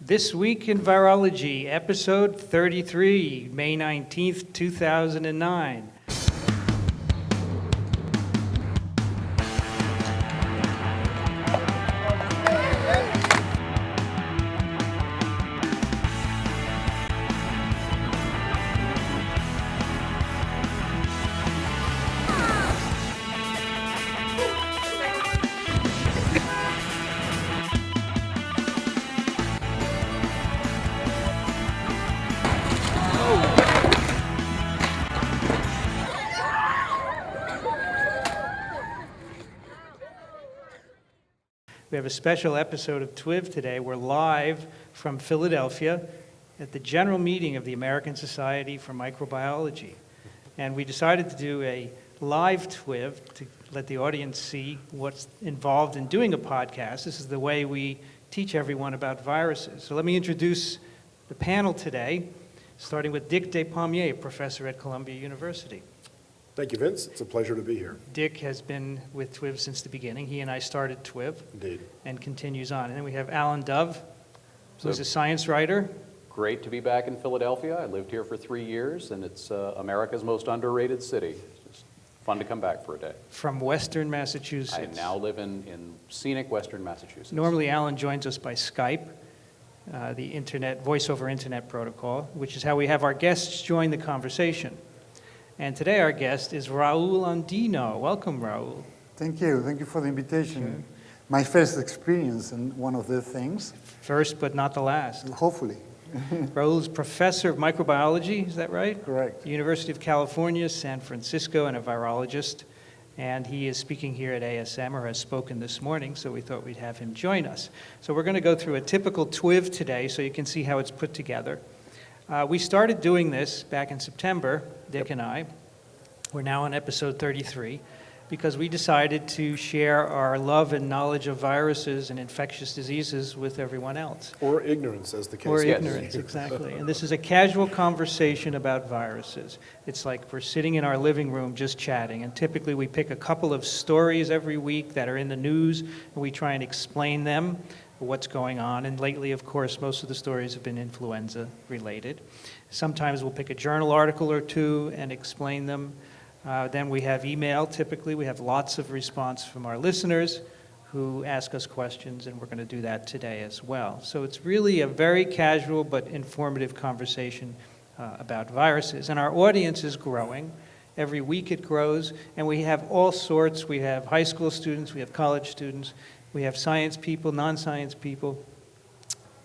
This Week in Virology, episode 33, May 19th, 2009. We have a special episode of TWiV today. We're live from Philadelphia at the General Meeting of the American Society for Microbiology. And we decided to do a live TWiV to let the audience see what's involved in doing a podcast. This is the way we teach everyone about viruses. So let me introduce the panel today, starting with Dick Despommier, professor at Columbia University. Thank you, Vince. It's a pleasure to be here. Dick has been with TWiV since the beginning. He and I started TWiV. Indeed. And continues on. And then we have Alan Dove, who's a science writer. Great to be back in Philadelphia. I lived here for 3 years, and it's America's most underrated city. It's just fun to come back for a day. From Western Massachusetts. I now live in scenic Western Massachusetts. Normally, Alan joins us by Skype, the internet, voice over internet protocol, which is how we have our guests join the conversation. And today our guest is Raul Andino. Welcome, Raul. Thank you. Thank you for the invitation. Sure. My first experience in one of the things. First, but not the last. Hopefully. Raul is professor of microbiology, is that right? Correct. University of California, San Francisco, and a virologist. And he is speaking here at ASM, or has spoken this morning, so we thought we'd have him join us. So we're going to go through a typical TWiV today, so you can see how it's put together. We started doing this back in September, Dick and I. We're now on episode 33 because we decided to share our love and knowledge of viruses and infectious diseases with everyone else. Or ignorance, as the case Or may be. ignorance, exactly. And this is a casual conversation about viruses. It's like we're sitting in our living room just chatting, and typically we pick a couple of stories every week that are in the news, and we try and explain them, what's going on. And lately, of course, most of the stories have been influenza related. Sometimes we'll pick a journal article or two and explain them. Then we have email. Typically, we have lots of response from our listeners who ask us questions, and we're going to do that today as well. So it's really a very casual but informative conversation about viruses. And our audience is growing. Every week it grows, and we have all sorts. We have high school students, we have college students, we have science people, non-science people,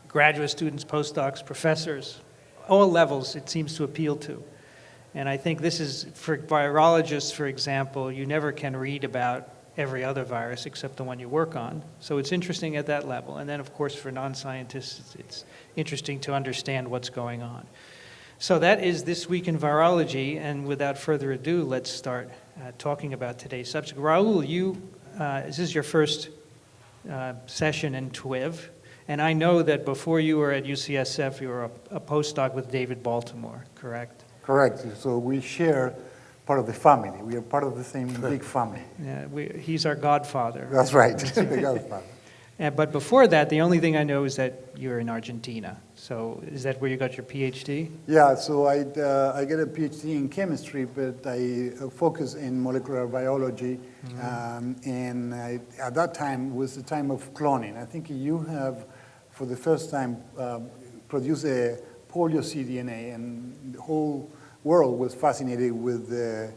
graduate students, postdocs, professors, all levels it seems to appeal to. And I think this is, for virologists, for example, you never can read about every other virus except the one you work on. So it's interesting at that level. And then, of course, for non-scientists, it's interesting to understand what's going on. So that is This Week in Virology. And without further ado, let's start talking about today's subject. Raul, this is your first session in TWiV. And I know that before you were at UCSF, you were a postdoc with David Baltimore, correct? Correct. So we share part of the family. We are part of the same big family. Yeah, he's our godfather. That's right, the godfather. But before that, the only thing I know is that you're in Argentina. So is that where you got your PhD? Yeah, so I get a PhD in chemistry, but I focus in molecular biology. Mm-hmm. At that time was the time of cloning. I think you have, for the first time, produced a polio cDNA, and the whole world was fascinated with the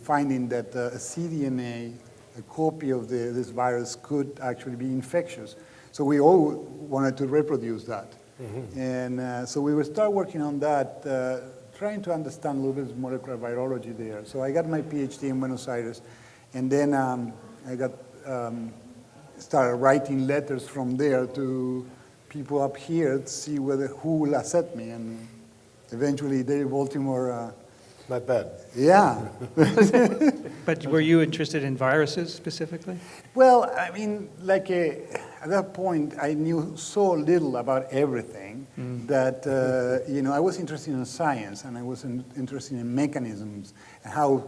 finding that a cDNA, a copy of this virus, could actually be infectious. So we all wanted to reproduce that. Mm-hmm. And so we would start working on that, trying to understand a little bit of molecular virology there. So I got my PhD in Buenos Aires, and then I started writing letters from there to people up here to see who will accept me, and eventually David Baltimore. Not bad. Yeah. But were you interested in viruses specifically? Well, I mean, at that point, I knew so little about everything that I was interested in science, and I was interested in mechanisms and how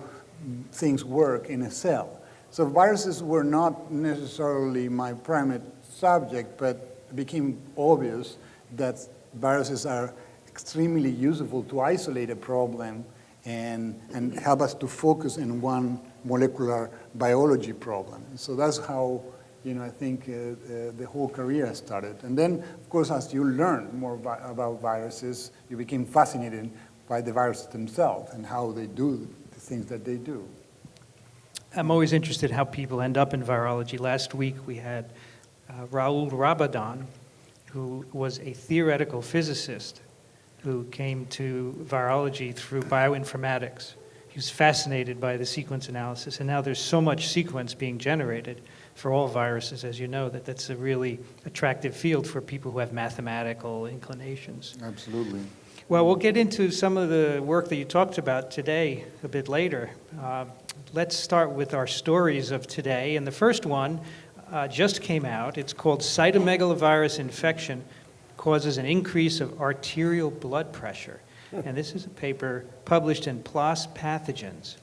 things work in a cell. So viruses were not necessarily my primary subject, but it became obvious that viruses are extremely useful to isolate a problem and help us to focus in one molecular biology problem. So that's how, I think the whole career started. And then, of course, as you learn more about viruses, you became fascinated by the viruses themselves and how they do the things that they do. I'm always interested in how people end up in virology. Last week we had Raul Andino, who was a theoretical physicist who came to virology through bioinformatics. He was fascinated by the sequence analysis, and now there's so much sequence being generated for all viruses, as you know, that's a really attractive field for people who have mathematical inclinations. Absolutely. Well, we'll get into some of the work that you talked about today a bit later. Let's start with our stories of today, and the first one just came out. It's called Cytomegalovirus infection causes an increase of arterial blood pressure. And this is a paper published in PLOS Pathogens.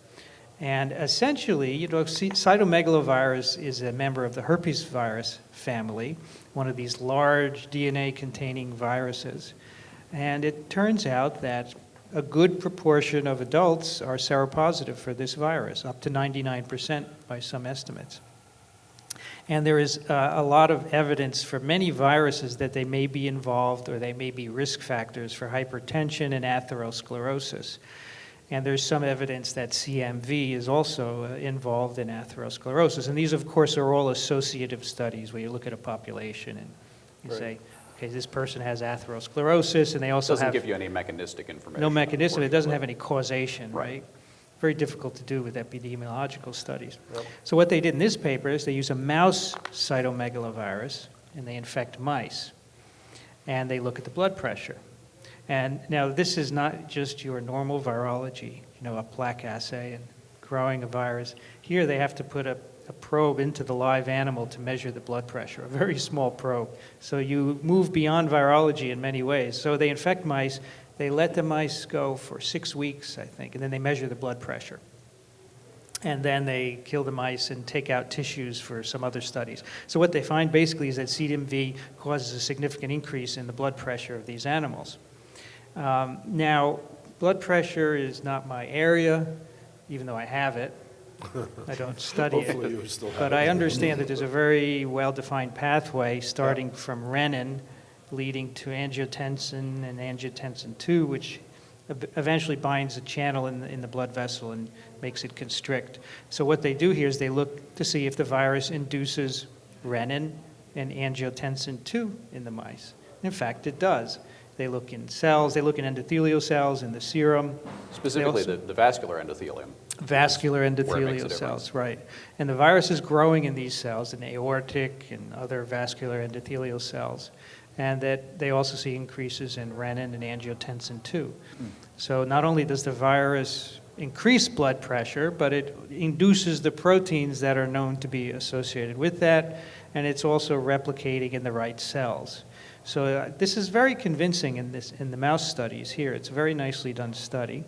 And essentially, cytomegalovirus is a member of the herpes virus family, one of these large DNA-containing viruses. And it turns out that a good proportion of adults are seropositive for this virus, up to 99% by some estimates. And there is a lot of evidence for many viruses that they may be involved or they may be risk factors for hypertension and atherosclerosis. And there's some evidence that CMV is also involved in atherosclerosis. And these, of course, are all associative studies where you look at a population and you say, okay, this person has atherosclerosis, and they also Doesn't have... give you any mechanistic information. No mechanism. It doesn't have any causation, right? Very difficult to do with epidemiological studies. Yep. So what they did in this paper is they use a mouse cytomegalovirus, and they infect mice. And they look at the blood pressure. And now this is not just your normal virology, a plaque assay and growing a virus. Here they have to put a probe into the live animal to measure the blood pressure, a very small probe. So you move beyond virology in many ways. So they infect mice. They let the mice go for 6 weeks, I think, and then they measure the blood pressure. And then they kill the mice and take out tissues for some other studies. So what they find basically is that CMV causes a significant increase in the blood pressure of these animals. Now, blood pressure is not my area, even though I have it. I don't study Hopefully it. you still have But it. I understand that there's a very well-defined pathway starting from renin, leading to angiotensin and angiotensin II, which eventually binds a channel in the blood vessel and makes it constrict. So what they do here is they look to see if the virus induces renin and angiotensin II in the mice. In fact, it does. They look in cells, they look in endothelial cells, in the serum. Specifically the vascular endothelium. Vascular Where it makes a endothelial difference. cells, right. And the virus is growing in these cells, in aortic and other vascular endothelial cells. And that they also see increases in renin and angiotensin II. So not only does the virus increase blood pressure, but it induces the proteins that are known to be associated with that, and it's also replicating in the right cells. So this is very convincing in the mouse studies here. It's a very nicely done study.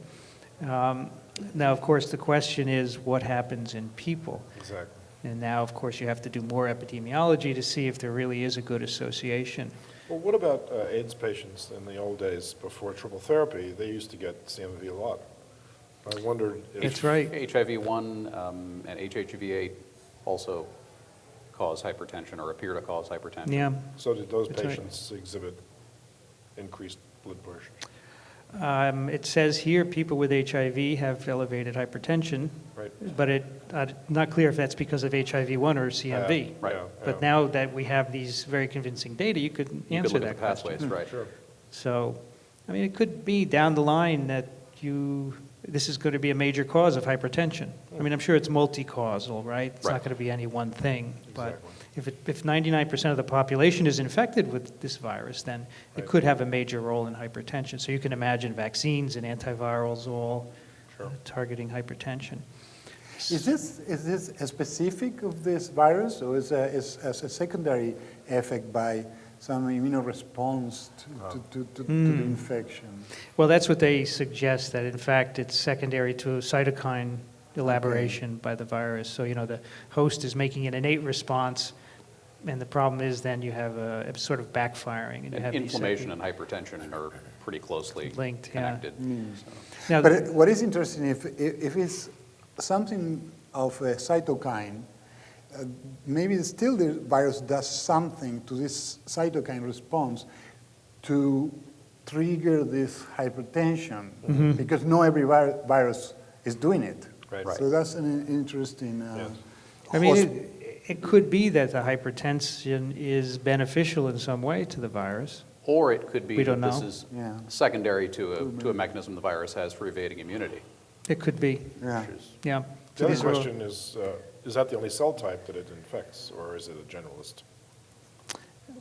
Now, of course, the question is what happens in people? Exactly. And now, of course, you have to do more epidemiology to see if there really is a good association. Well, what about AIDS patients in the old days before triple therapy? They used to get CMV a lot. I wondered if... That's right. HIV-1 and HHV-8 also cause hypertension or appear to cause hypertension. Yeah. So did those That's right. patients exhibit increased blood pressure? It says here people with HIV have elevated hypertension, Right. but it's not clear if that's because of HIV-1 or CMV. Right. Yeah, But now that we have these very convincing data, you could You answer could look that at the pathways, question. right. Sure. So, I mean, it could be down the line that this is going to be a major cause of hypertension. I mean, I'm sure it's multi-causal, right? It's Right. not going to be any one thing. But Exactly. if 99% of the population is infected with this virus, then it Right. could have a major role in hypertension. So you can imagine vaccines and antivirals all Sure. targeting hypertension. Is this a specific of this virus, or is a secondary effect by some immunoresponse to the infection? Well, that's what they suggest, that in fact it's secondary to cytokine elaboration by the virus. So, the host is making an innate response And the problem is then you have a sort of backfiring. And you have these Inflammation and hypertension are pretty closely Linked, yeah. connected. Now, But what is interesting, if it's something of a cytokine, maybe still the virus does something to this cytokine response to trigger this hypertension, because not every virus is doing it. Right. So that's an interesting. Yes. I mean, it could be that the hypertension is beneficial in some way to the virus. Or it could be We that don't this know. is Yeah. secondary to a mechanism the virus has for evading immunity. It could be, Yeah. Which is, yeah. The other these are all- question is that the only cell type that it infects, or is it a generalist?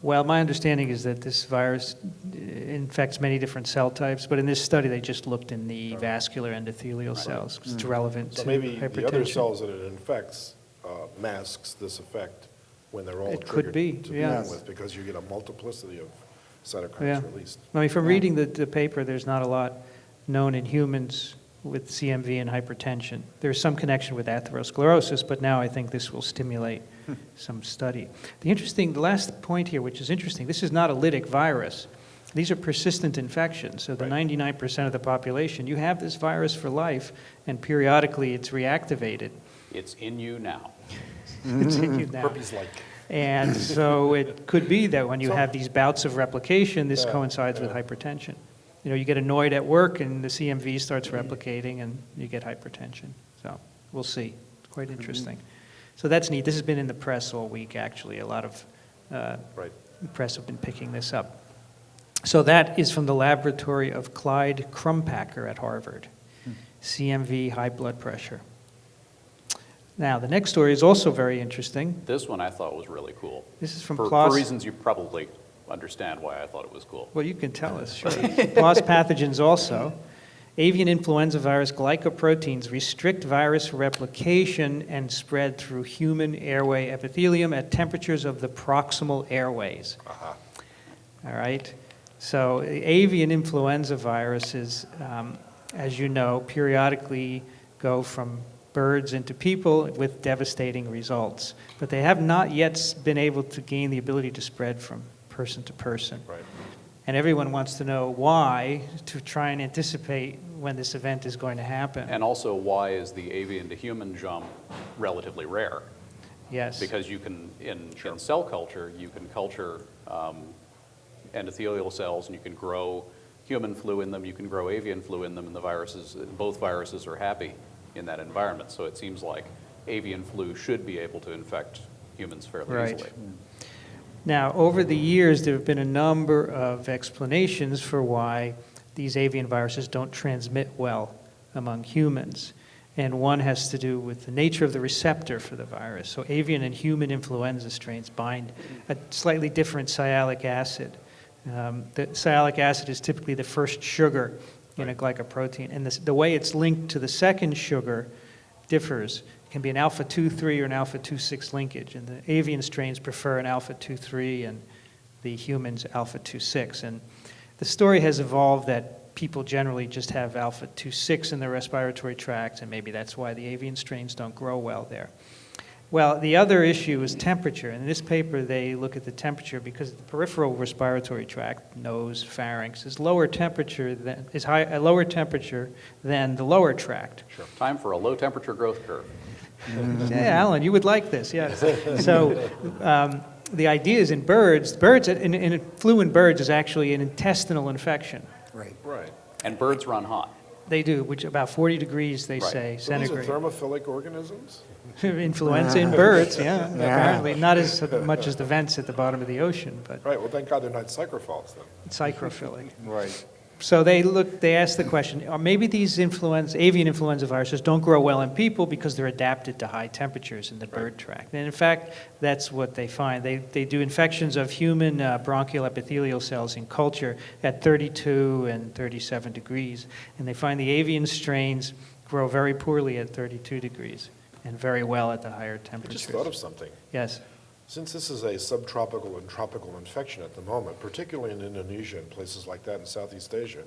Well, my understanding is that this virus infects many different cell types, but in this study, they just looked in the vascular endothelial cells, 'cause it's relevant So to maybe hypertension. the other cells that it infects masks this effect when they're all It could triggered be, to yeah. begin with, because you get a multiplicity of cytokines Yeah. released. I mean, from reading the paper, there's not a lot known in humans with CMV and hypertension. There's some connection with atherosclerosis, but now I think this will stimulate some study. The last point here, which is interesting, this is not a lytic virus. These are persistent infections. So the Right. 99% of the population, you have this virus for life, and periodically it's reactivated. it's in you now. It's in you now. Herpes-like. And so it could be that when you have these bouts of replication, this Yeah, coincides with hypertension. You know, you get annoyed at work and the CMV starts replicating and you get hypertension. So we'll see. It's quite interesting. So that's neat. This has been in the press all week, actually. A lot of Right. press have been picking this up. So that is from the laboratory of Clyde Crumpacker at Harvard. CMV, high blood pressure. Now, the next story is also very interesting. This one I thought was really cool. This is from For PLOS. reasons you probably understand why I thought it was cool. Well, you can tell us, sure. PLOS pathogens also. Avian influenza virus glycoproteins restrict virus replication and spread through human airway epithelium at temperatures of the proximal airways. All right? So avian influenza viruses, as you know, periodically go from birds into people with devastating results. But they have not yet been able to gain the ability to spread from person to person. Right. And everyone wants to know why, to try and anticipate when this event is going to happen. And also, why is the avian to human jump relatively rare? Yes. Because you can, in cell culture, you can culture endothelial cells and you can grow human flu in them, you can grow avian flu in them, and both viruses are happy in that environment. So it seems like avian flu should be able to infect humans fairly Right. easily. Now, over the years, there have been a number of explanations for why these avian viruses don't transmit well among humans. And one has to do with the nature of the receptor for the virus. So avian and human influenza strains bind a slightly different sialic acid. The sialic acid is typically the first sugar in a glycoprotein. And the way it's linked to the second sugar differs. It can be an alpha-2,3 or an alpha-2,6 linkage. And the avian strains prefer an alpha-2,3 and the humans alpha-2,6. And the story has evolved that people generally just have alpha-2,6 in their respiratory tract, and maybe that's why the avian strains don't grow well there. Well, the other issue is temperature. In this paper, they look at the temperature because the peripheral respiratory tract, nose, pharynx, is a lower temperature than the lower tract. Sure. Time for a low temperature growth curve. Yeah, Alan, you would like this, yes. So the idea is in birds, flu in birds is actually an intestinal infection. Right. Right. And birds run hot. They do, which about 40 degrees, they Right. say, So these are centigrade. thermophilic organisms? Influenza in birds, yeah, apparently. Not as much as the vents at the bottom of the ocean, but Right, well, thank God they're not psychrophiles then. psychrophilic. Right. So they asked the question, or maybe these avian influenza viruses don't grow well in people because they're adapted to high temperatures in the bird tract. And in fact, that's what they find. They do infections of human bronchial epithelial cells in culture at 32 and 37 degrees. And they find the avian strains grow very poorly at 32 degrees and very well at the higher I temperatures. just thought of something. Yes. Since this is a subtropical and tropical infection at the moment, particularly in Indonesia and places like that in Southeast Asia,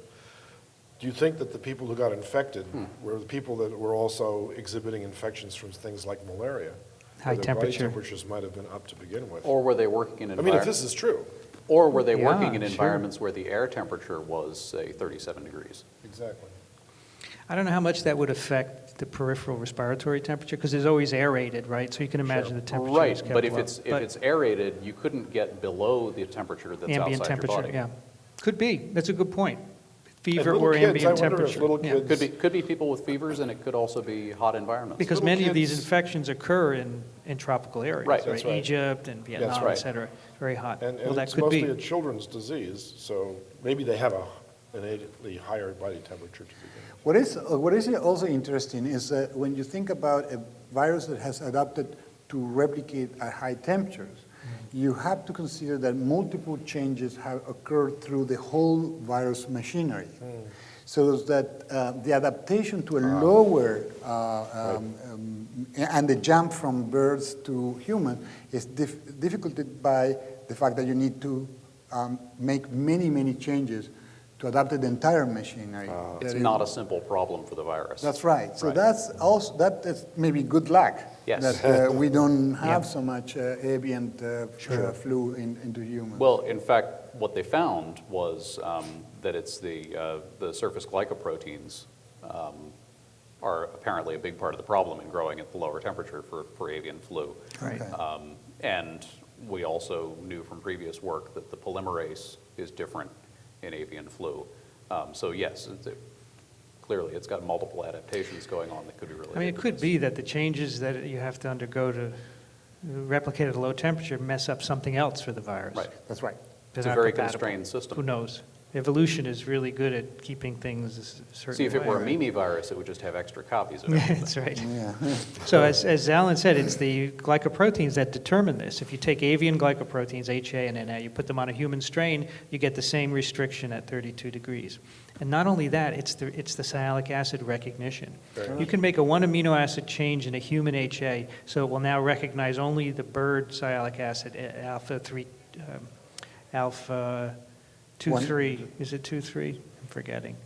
do you think that the people who got infected were the people that were also exhibiting infections from things like malaria? High where their body temperature. temperatures might have been up to begin with. Or were they working in I mean, if this is true, or were they working in Yeah, sure. environments where the air temperature was, say, 37 degrees? exactly. I don't know how much that would affect the peripheral respiratory temperature, because it's always aerated, right? So you can imagine the temperature is Right, kept but if low. it's aerated, you couldn't get below the temperature that's Ambient outside your temperature, body. yeah. Could be, that's a good point. Fever little or kids, I ambient wonder if temperature. little yeah. kids- Could be people with fevers, and it could also be hot environments. Because Little many of these kids- infections occur in tropical areas, Right. right? That's right. Egypt and Vietnam, right. et cetera, very hot. And Well, that it's could mostly be. a children's disease, so maybe they have an innately higher body temperature to begin with. What is also interesting is that when you think about a virus that has adapted to replicate at high temperatures, you have to consider that multiple changes have occurred through the whole virus machinery. So that the adaptation to a lower and the jump from birds to human is difficulted by the fact that you need to make many changes to adapt the entire machinery. It's That not a simple problem for the virus. That's right. So Right. that is maybe good luck. Yes. That we don't have so much avian flu into humans. Well, in fact, what they found was that it's the surface glycoproteins are apparently a big part of the problem in growing at the lower temperature for avian flu. Right. Okay. And we also knew from previous work that the polymerase is different in avian flu. So yes, clearly it's got multiple adaptations going on that could be related. I mean, it to could this. be that the changes that you have to undergo to replicate at a low temperature mess up something else for the virus. Right. That's right. They're It's a not very compatible. constrained system. Who knows? Evolution is really good at keeping things a certain See, if it way. were a Mimi virus, it would just have extra copies of everything. That's right. Yeah. So as Alan said, it's the glycoproteins that determine this. If you take avian glycoproteins, HA and NA, you put them on a human strain, you get the same restriction at 32 degrees. And not only that, it's the sialic acid recognition. You can make a one amino acid change in a human HA, so it will now recognize only the bird sialic acid, alpha 2,3. Is it 2,3? I'm forgetting.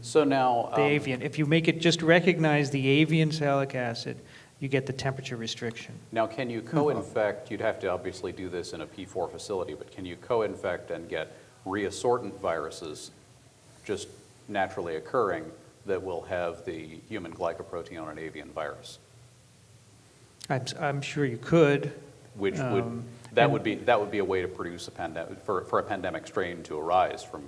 So now, The avian. If you make it just recognize the avian sialic acid, you get the temperature restriction. now can you co-infect, you'd have to obviously do this in a P4 facility, but can you co-infect and get reassortant viruses just naturally occurring that will have the human glycoprotein on an avian virus? I'm sure you could. Which and- would be a way to produce a pandemic, for a pandemic strain to arise from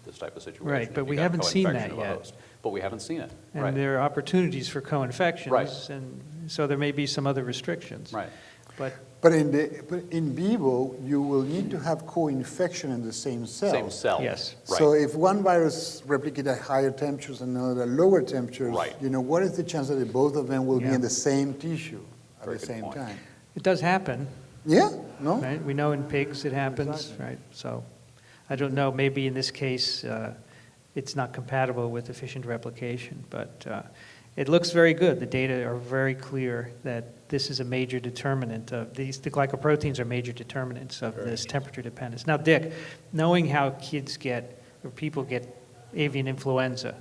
this type of situation. Right, but if you we got haven't seen co-infection that of a yet. host. But we haven't seen it, And right, there are opportunities for co-infections. Right. And so there may be some other restrictions. right. But But in vivo, you will need to have co-infection in the same cell. Same cell. Yes. Right. So if one virus replicates at higher temperatures and another at lower temperatures, Right. what is the chance that both of them will be Yeah. in the same tissue at Very the good same point. time? it does happen, Yeah, no? right? We know in pigs it happens, Exactly. right? So I don't know, maybe in this case, it's not compatible with efficient replication, but it looks very good. The data are very clear that this is a major determinant of the glycoproteins are major determinants of this temperature dependence. Now, Dick, knowing how kids get, or people get avian influenza,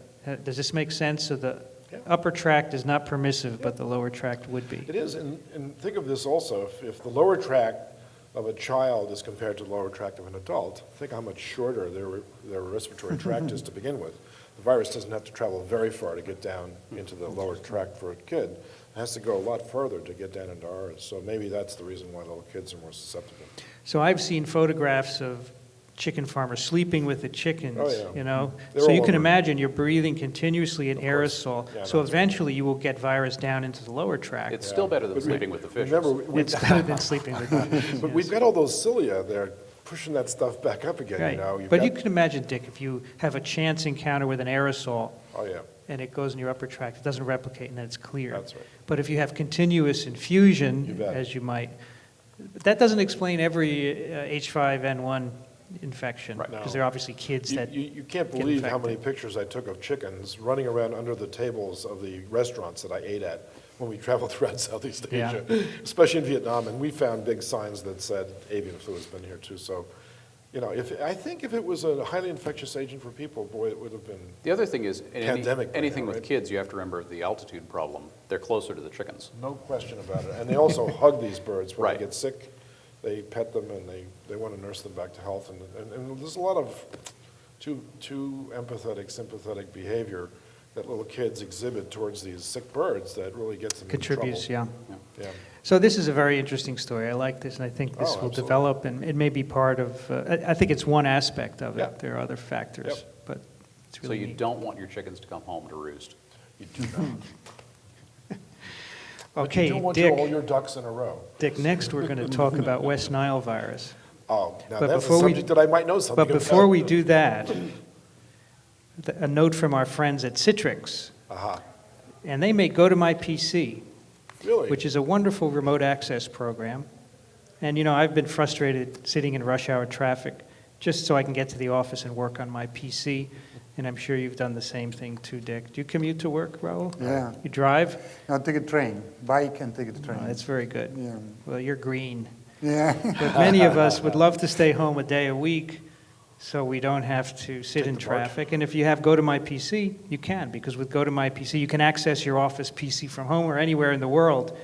does this make sense? So the upper tract is not permissive, but the lower tract would be. It is, and think of this also, if the lower tract of a child is compared to the lower tract of an adult, think how much shorter their respiratory tract is to begin with. The virus doesn't have to travel very far to get down into the lower tract for a kid. It has to go a lot further to get down into ours. So maybe that's the reason why little kids are more susceptible. So I've seen photographs of chicken farmers sleeping with the chickens, Oh, yeah. you know? They're So all you can over. imagine you're breathing continuously in Of course. aerosol. Yeah, So that's eventually you will get virus down into the lower tract. It's still better than But sleeping with the fishes. Remember, It's better than sleeping with the but we've got all those cilia there pushing that stuff back up again, Right. you know? You've But you got- can imagine, Dick, if you have a chance encounter with an aerosol Oh, yeah, and it goes in your upper tract, it doesn't replicate and then it's clear. that's right. But if you have continuous infusion, You bet. as you might, that doesn't explain every H5N1 infection. Right. Because No. there are obviously kids You, that you can't get believe how infected. many pictures I took of chickens running around under the tables of the restaurants that I ate at when we traveled throughout Southeast Yeah. Asia, especially in Vietnam, and we found big signs that said avian flu has been here too. So, You know, I think if it was a highly infectious agent for people, boy, it would have been. The other thing is, Pandemic by anything now, with right? kids, you have to remember the altitude problem. They're closer to the chickens. No question about it. And they also hug these birds when Right. they get sick. They pet them and they want to nurse them back to health. And there's a lot of too empathetic, sympathetic behavior that little kids exhibit towards these sick birds that really gets them Contributes, in trouble. yeah. Yeah. So this is a very interesting story. I like this, and I think this Oh, will absolutely. develop, and it may be part of, I think it's one aspect of it. Yeah. There are other factors, Yep. but it's So really you neat. don't want your chickens to come home to roost. You do not. But Okay, you do want Dick, all your ducks in a row. Dick, next we're going to talk about West Nile virus. Oh, now But that's a before we- subject that I might know something But about. before we do that, a note from our friends at Citrix, Aha, and they make Go to My PC, really? which is a wonderful remote access program. And, you know, I've been frustrated sitting in rush hour traffic just so I can get to the office and work on my PC. And I'm sure you've done the same thing too, Dick. Do you commute to work, Raul? Yeah. You drive? I'll take a train, bike and take a train. Oh, that's very good. Yeah. Well, you're green. Yeah. But many of us would love to stay home a day a week so we don't have to sit Take in the BART. traffic. And if you have Go to My PC, you can, because with Go to My PC, you can access your office PC from home or anywhere in the world,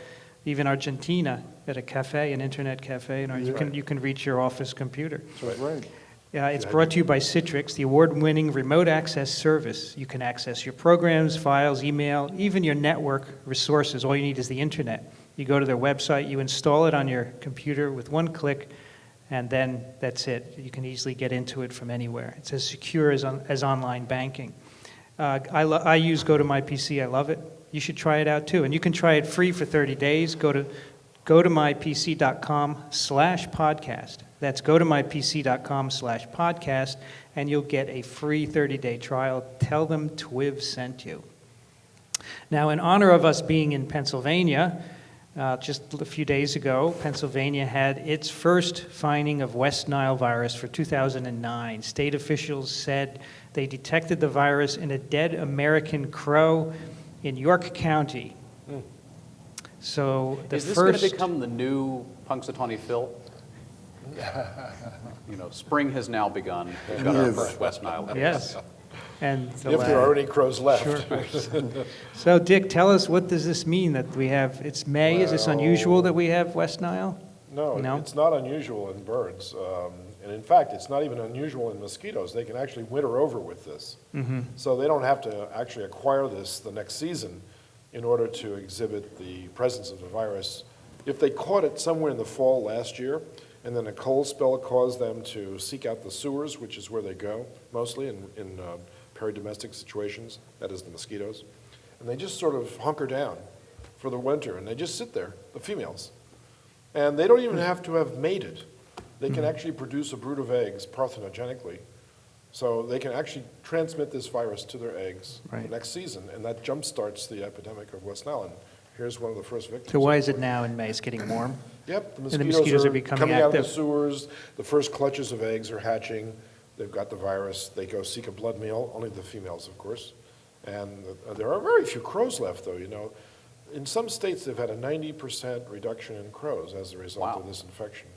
even Argentina, at a cafe, an internet cafe, and you can reach your office computer. That's right. It's brought to you by Citrix, the award-winning remote access service. You can access your programs, files, email, even your network resources. All you need is the internet. You go to their website, you install it on your computer with one click, and then that's it. You can easily get into it from anywhere. It's as secure as online banking. I use Go to My PC. I love it. You should try it out too. And you can try it free for 30 days. Go to mypc.com/podcast. That's mypc.com/podcast, and you'll get a free 30-day trial. Tell them TWiV sent you. Now, in honor of us being in Pennsylvania, just a few days ago, Pennsylvania had its first finding of West Nile virus for 2009. State officials said they detected the virus in a dead American crow in York County. So the Is this first... going to become the new Punxsutawney Phil? You know, spring has now begun. We've got our Yes. first West Nile case. Yes. And the If there are any crows left. Sure. So, Dick, tell us, what does this mean that we have, it's May, is this unusual that we have West Nile? No, No? it's not unusual in birds. And in fact, it's not even unusual in mosquitoes. They can actually winter over with this. So they don't have to actually acquire this the next season in order to exhibit the presence of the virus. If they caught it somewhere in the fall last year, and then a cold spell caused them to seek out the sewers, which is where they go mostly in peri-domestic situations, that is the mosquitoes, and they just sort of hunker down for the winter, and they just sit there, the females. And they don't even have to have mated. They can actually produce a brood of eggs parthenogenically. So they can actually transmit this virus to their eggs Right. the next season, and that jumpstarts the epidemic of West Nile. And here's one of the first victims. So why is it now in May? It's getting warm? Yep, the the mosquitoes, mosquitoes are are becoming coming out of the active. sewers. The first clutches of eggs are hatching. They've got the virus. They go seek a blood meal, only the females, of course. And there are very few crows left, though, you know. In some states, they've had a 90% reduction in crows as a result Wow. of this infection.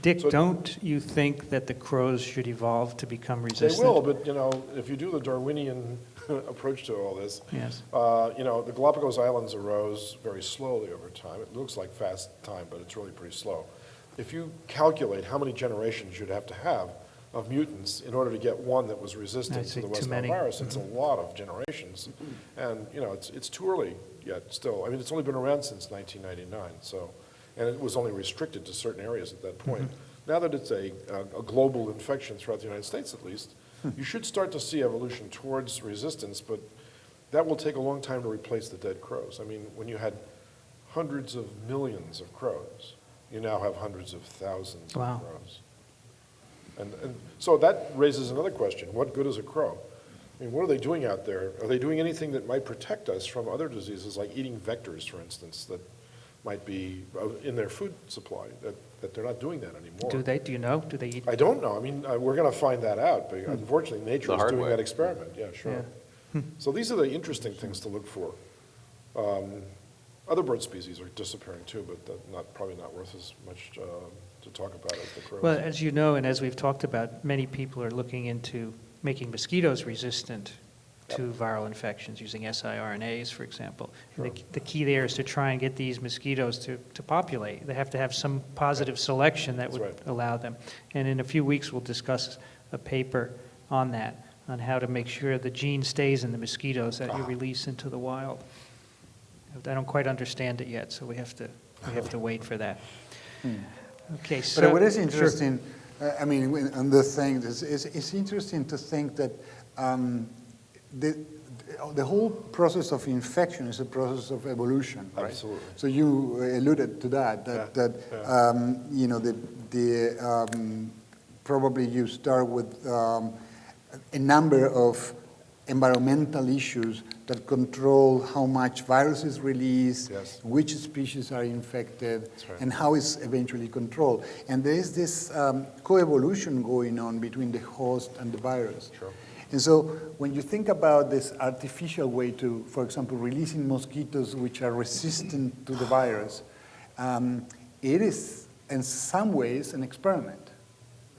Dick, So- don't you think that the crows should evolve to become They resistant? will, but, you know, if you do the Darwinian approach to all this, Yes. you know, the Galapagos Islands arose very slowly over time. It looks like fast time, but it's really pretty slow. If you calculate how many generations you'd have to have of mutants in order to get one that was resistant I'd say to the too West Nile many. virus, it's a lot of generations. And, you know, it's too early yet still. I mean, it's only been around since 1999, so, and it was only restricted to certain areas at that point. Now that it's a global infection throughout the United States at least, you should start to see evolution towards resistance, but that will take a long time to replace the dead crows. I mean, when you had hundreds of millions of crows, you now have hundreds of thousands Wow. of crows. And so that raises another question. What good is a crow? I mean, what are they doing out there? Are they doing anything that might protect us from other diseases, like eating vectors, for instance, that might be in their food supply, that they're not doing that anymore? Do they? Do you know? Do they eat? I don't know. I mean, we're going to find that out, but unfortunately, nature The is hard doing way. that experiment. Yeah, sure. So these are the interesting things to look for. Other bird species are disappearing too, but probably not worth as much to talk about as the crows. Well, as you know, and as we've talked about, many people are looking into making mosquitoes resistant to viral infections using siRNAs, for example. And the key there is to try and get these mosquitoes to populate. They have to have some positive selection that would allow them. And in a few weeks, we'll discuss a paper on that, on how to make sure the gene stays in the mosquitoes that you release into the wild. I don't quite understand it yet, so we have to wait for that. Okay, so But what is interesting, I mean, on the thing, it's interesting to think that the whole process of infection is a process of evolution, right? Absolutely. So you alluded to that you know, probably you start with a number of environmental issues that control how much virus is released, which species are infected, and how it's eventually controlled. And there is this coevolution going on between the host and the virus. Sure. And so when you think about this artificial way to, for example, releasing mosquitoes which are resistant to the virus, it is in some ways an experiment.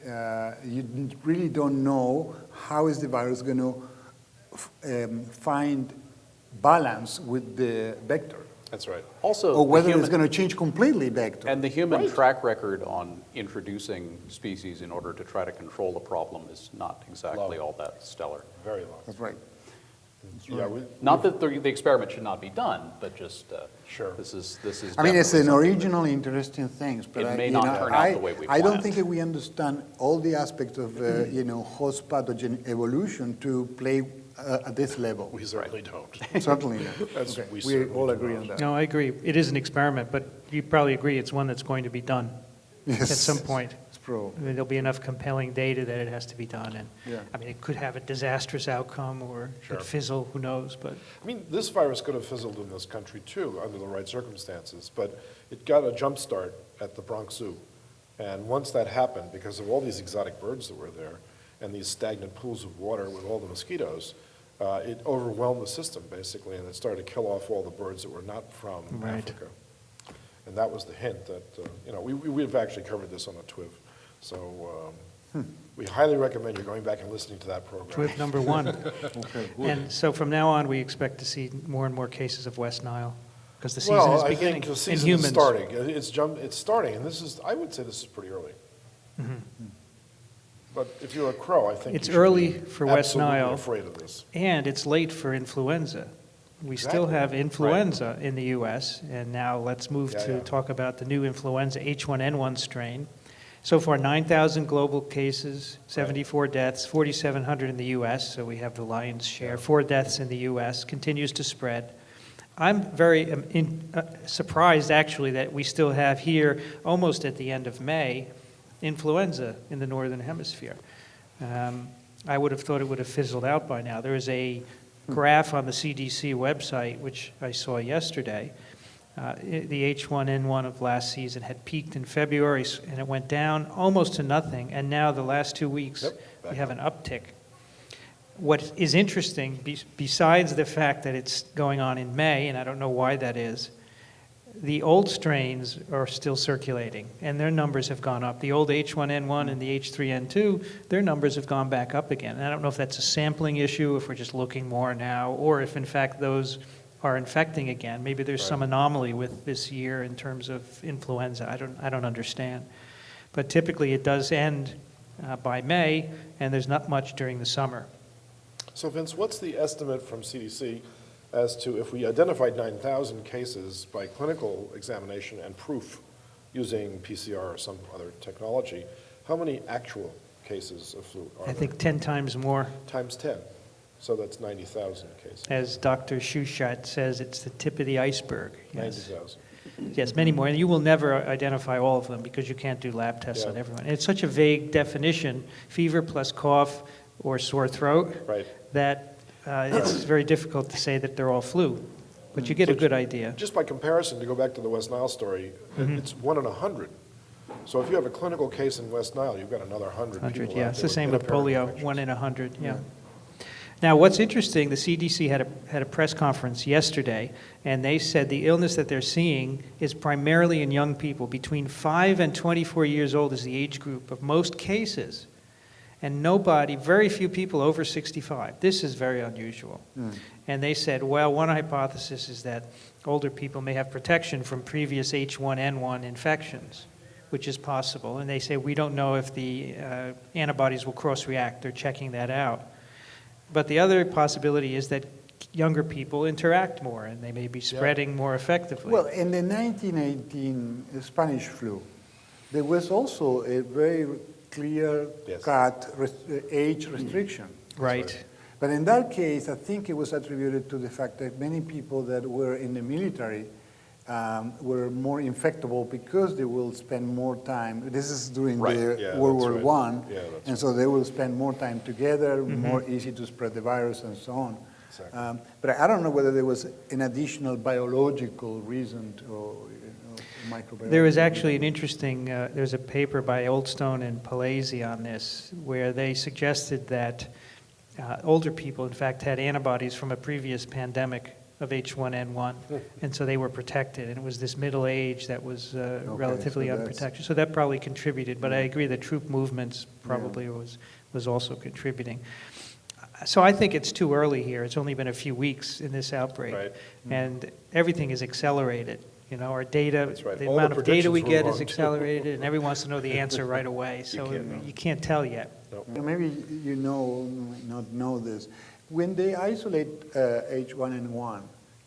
You really don't know how is the virus going to find balance with the vector. That's right. Also, Or whether it's going to change completely vector. and the human track record on introducing species in order to try to control the problem is not exactly all that stellar. Very long. That's right. Yeah, Not that the experiment should not be done, but just Sure. this is. I mean, it's definitely an something original interesting thing, but It may not turn out the way we I don't planned. think we understand all the aspects of you know, host pathogen evolution to play at this level. we certainly don't. Certainly not. That's- Okay. we We certainly all do agree not. on that. No, I agree. It is an experiment, but you probably agree it's one that's going to be done at some point. It's pro. I mean, there'll be enough compelling data that it has to be done. And Yeah. I mean, it could have a disastrous outcome or it could fizzle, who knows, but I mean, this virus could have fizzled in this country too, under the right circumstances, but it got a jump start at the Bronx Zoo. And once that happened, because of all these exotic birds that were there and these stagnant pools of water with all the mosquitoes, it overwhelmed the system basically, and it started to kill off all the birds that were not from Africa. And that was the hint that, you know, we've actually covered this on a TWiV. So we highly recommend you going back and listening to that program. TWiV number 1. Okay. And so from now on, we expect to see more and more cases of West Nile because the season is beginning I think the in season humans. is starting. It's starting, and this is, I would say this is pretty early. But if you're a crow, I think It's you should early be for West absolutely Nile. afraid of this. And it's late for influenza. We still Exactly. have influenza in the U.S., and now let's move to Yeah. talk about the new influenza H1N1 strain. So far, 9,000 global cases, 74 deaths, 4,700 in the U.S., so we have the lion's share. 4 deaths in the U.S., continues to spread. I'm very surprised, actually, that we still have here, almost at the end of May, influenza in the Northern Hemisphere. I would have thought it would have fizzled out by now. There is a graph on the CDC website, which I saw yesterday. The H1N1 of last season had peaked in February, and it went down almost to nothing, and now the last 2 weeks, we have an uptick. What is interesting, besides the fact that it's going on in May, and I don't know why that is, the old strains are still circulating, and their numbers have gone up. The old H1N1 and the H3N2, their numbers have gone back up again. And I don't know if that's a sampling issue, if we're just looking more now, or if in fact those are infecting again. Maybe there's some anomaly with this year in terms of influenza. I don't understand. But typically it does end by May, and there's not much during the summer. So Vince, what's the estimate from CDC as to if we identified 9,000 cases by clinical examination and proof using PCR or some other technology, how many actual cases of flu are I think 10 times more. Times 10. So that's 90,000 cases. As Dr. Shushat says, it's the tip of the iceberg. Yes. 90,000. Yes, many more. And you will never identify all of them because you can't do lab tests on everyone. And it's such a vague definition, fever plus cough or sore throat, that it's very difficult to say that they're all flu. But you get a good idea. Just by comparison, to go back to the West Nile story, it's 1 in 100. So if you have a clinical case in West Nile, you've got another 100 people. 100, yeah. It's the same with polio, 1 in 100, yeah. Now, what's interesting, the CDC had a press conference yesterday, and they said the illness that they're seeing is primarily in young people. Between 5 and 24 years old is the age group of most cases, and very few people over 65. This is very unusual. And they said, well, one hypothesis is that older people may have protection from previous H1N1 infections, which is possible. And they say, we don't know if the antibodies will cross-react. They're checking that out. But the other possibility is that younger people interact more, and they may be spreading more effectively. Well, in the 1918 Spanish flu, there was also a very clear-cut age restriction. Right. But in that case, I think it was attributed to the fact that many people that were in the military were more infectable because they will spend more time. This is during the World War I, and so they will spend more time together, more easy to spread the virus and so on. Exactly. But I don't know whether there was an additional biological reason to microbiology. There was actually an interesting, there's a paper by Oldstone and Palese on this, where they suggested that older people, in fact, had antibodies from a previous pandemic of H1N1, and so they were protected, and it was this middle age that was relatively unprotected. So that probably contributed, but I agree that troop movements probably was also contributing. So I think it's too early here. It's only been a few weeks in this outbreak, and everything is accelerated. You know, our data, the amount of data we get is accelerated, and everyone wants to know the answer right away, so you can't tell yet. Maybe you not know this. When they isolate H1N1,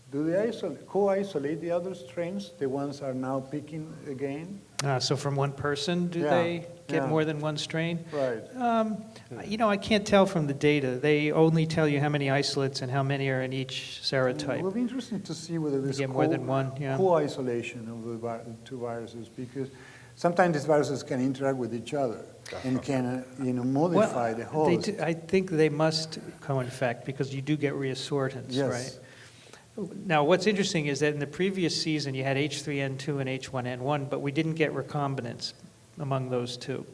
do they co-isolate the other strains, the ones are now peaking again? So from one person, do they get more than one strain? Right. You know, I can't tell from the data. They only tell you how many isolates and how many are in each serotype. It will be interesting to see whether there's more than one, co-isolation of the two viruses, because sometimes these viruses can interact with each other and can modify the host. I think they must co-infect because you do get reassortance, right? Now, what's interesting is that in the previous season, you had H3N2 and H1N1, but we didn't get recombinants among those two.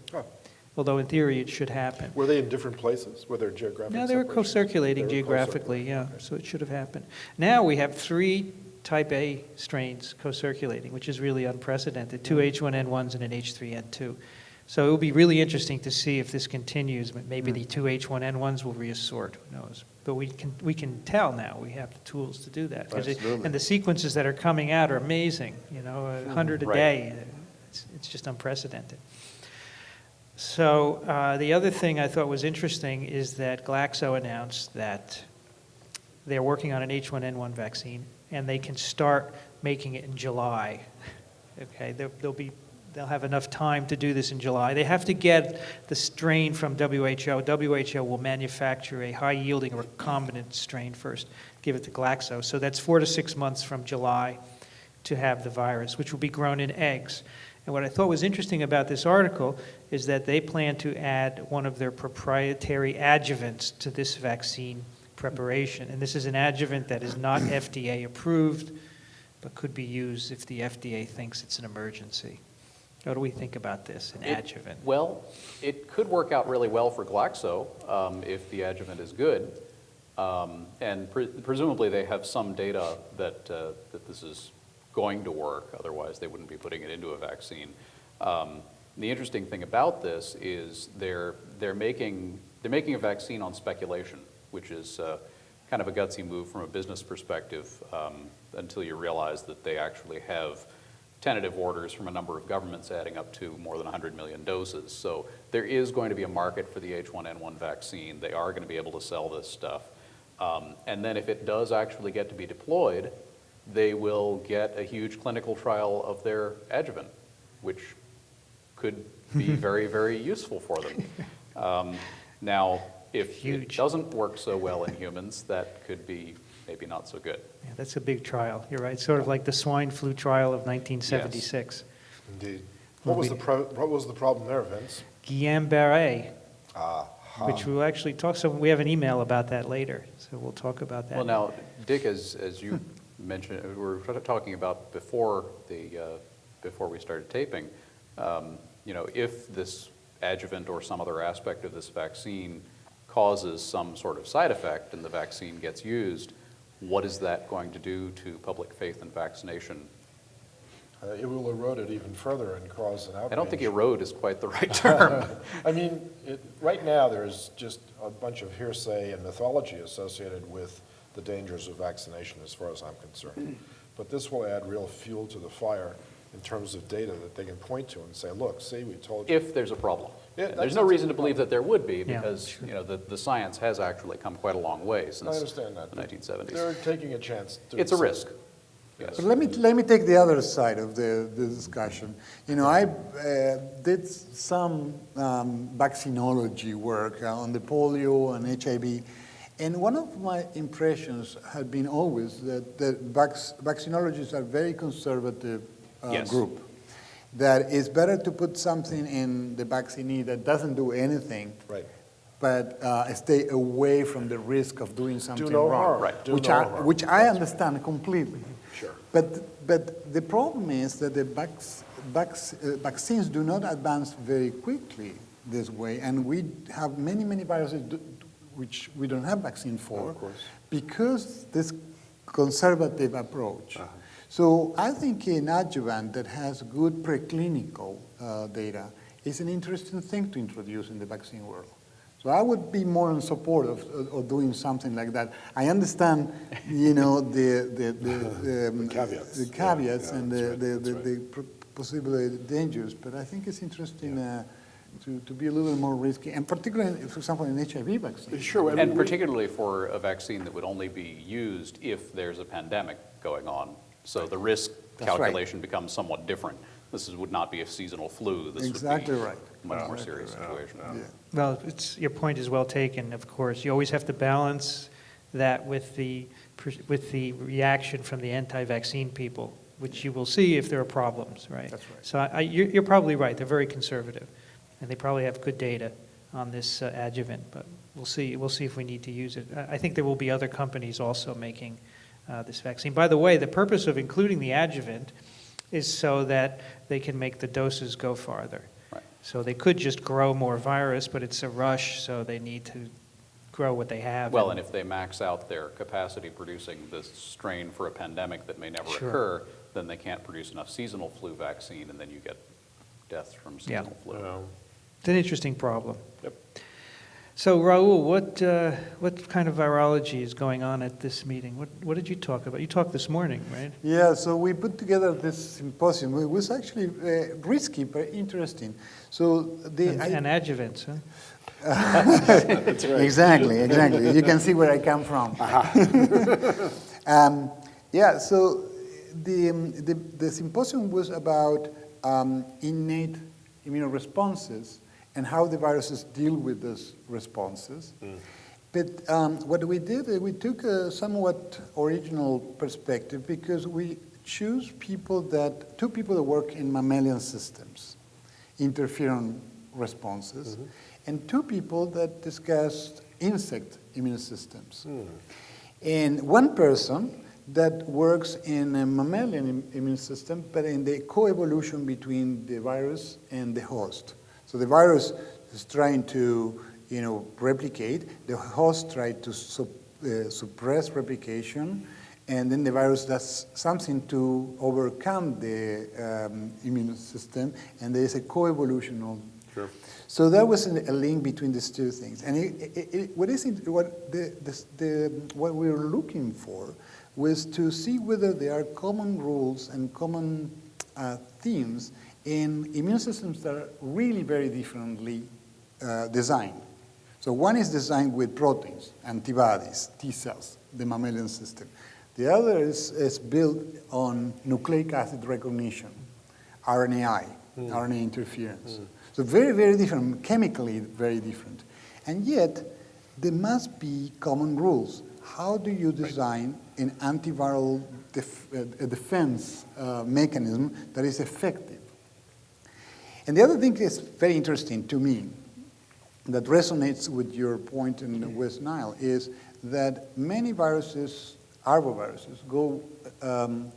Although in theory it should happen. Were they in different places? Were there geographic No, they were co-circulating geographically, so it should have happened. Now we have 3 type A strains co-circulating, which is really unprecedented, 2 H1N1s and an H3N2. So it will be really interesting to see if this continues. Maybe the 2 H1N1s will reassort, who knows. But we can tell now. We have the tools to do that. And the sequences that are coming out are amazing, 100 a day. It's just unprecedented. So the other thing I thought was interesting is that Glaxo announced that they're working on an H1N1 vaccine, and they can start making it in July. Okay, they'll have enough time to do this in July. They have to get the strain from WHO. WHO will manufacture a high-yielding recombinant strain first, give it to Glaxo. So that's 4 to 6 months from July to have the virus, which will be grown in eggs. And what I thought was interesting about this article is that they plan to add one of their proprietary adjuvants to this vaccine preparation. And this is an adjuvant that is not FDA approved, but could be used if the FDA thinks it's an emergency. What do we think about this, an adjuvant? Well, it could work out really well for Glaxo if the adjuvant is good. And presumably they have some data that this is going to work, otherwise they wouldn't be putting it into a vaccine. The interesting thing about this is they're making a vaccine on speculation, which is kind of a gutsy move from a business perspective until you realize that they actually have tentative orders from a number of governments adding up to more than 100 million doses. So there is going to be a market for the H1N1 vaccine. They are going to be able to sell this stuff. And then if it does actually get to be deployed, they will get a huge clinical trial of their adjuvant, which could be very, very useful for them. Now, if it doesn't work so well in humans, that could be maybe not so good. Yeah, that's a big trial. You're right. Sort of like the swine flu trial of 1976. Yes. Indeed. What was the problem there, Vince? Guillain-Barré, which we'll actually talk. So we have an email about that later. So we'll talk about that. Well, now, Dick, as you mentioned, we were talking about before we started taping. If this adjuvant or some other aspect of this vaccine causes some sort of side effect and the vaccine gets used, what is that going to do to public faith in vaccination? It will erode it even further and cause an outrage. I don't think erode is quite the right term. I mean, right now there's just a bunch of hearsay and mythology associated with the dangers of vaccination as far as I'm concerned. But this will add real fuel to the fire in terms of data that they can point to and say, look, see, we told you. If there's a problem. Yeah, And that's there's no reason to believe that there would be Yeah, because sure. you know, the science has actually come quite a long way since I understand that. the 1970s. They're taking a chance. It's a risk. Yes. But let me take the other side of the discussion. You know, I did some vaccinology work on the polio and HIV, and one of my impressions had been always that vaccinologists are very conservative Yes. group. That it's better to put something in the vaccinee that doesn't do anything, Right. but stay away from the risk of doing something no wrong. harm. Right. Do Which no I harm. which I understand completely. Sure. But the problem is that the vaccines do not advance very quickly this way, and we have many viruses which we don't have vaccine for, Of course. because this conservative approach. So I think an adjuvant that has good preclinical data is an interesting thing to introduce in the vaccine world. So I would be more in support of doing something like that. I understand, you know, the caveats. the caveats Yeah, and that's right. the possible dangers, but I think it's interesting to be a little more risky, and particularly, for example, in HIV vaccine. Sure. I mean, And particularly for a vaccine that would only be used if there's a pandemic going on. So the risk That's right. calculation becomes somewhat different. Would not be a seasonal flu. This Exactly would be right. a much more Exactly serious right. situation. Yeah. Well, your point is well taken, of course. You always have to balance that with the reaction from the anti-vaccine people, which you will see if there are problems, right? That's right. So you're probably right. They're very conservative, and they probably have good data on this adjuvant, but we'll see. We'll see if we need to use it. I think there will be other companies also making this vaccine. By the way, the purpose of including the adjuvant is so that they can make the doses go farther. Right. So they could just grow more virus, but it's a rush, so they need to grow what they have. Well, and if they max out their capacity producing this strain for a pandemic that may never Sure. occur, then they can't produce enough seasonal flu vaccine, and then you get deaths from seasonal flu. It's an interesting problem. Yep. So, Raul, what kind of virology is going on at this meeting? What did you talk about? You talked this morning, right? Yeah, so we put together this symposium. It was actually risky, but interesting. So And adjuvants, huh? That's right. Exactly. You can see where I come from. Yeah, so the symposium was about innate immunoresponses and how the viruses deal with those responses. But what we did, we took a somewhat original perspective because we choose two people that work in mammalian systems, interferon responses, and two people that discussed insect immune systems. And one person that works in a mammalian immune system, but in the coevolution between the virus and the host. So the virus is trying to, replicate. The host tries to suppress replication, and then the virus does something to overcome the immune system, and there is a coevolution. Sure. So that was a link between these two things. And what we were looking for was to see whether there are common rules and common themes in immune systems that are really very differently designed. So one is designed with proteins, antibodies, T cells, the mammalian system. The other is built on nucleic acid recognition, RNAi, RNA interference. So very, very different, chemically very different. And yet, there must be common rules. How do you design an antiviral defense mechanism that is effective? And the other thing is very interesting to me, that resonates with your point in the West Nile, is that many viruses, arboviruses, go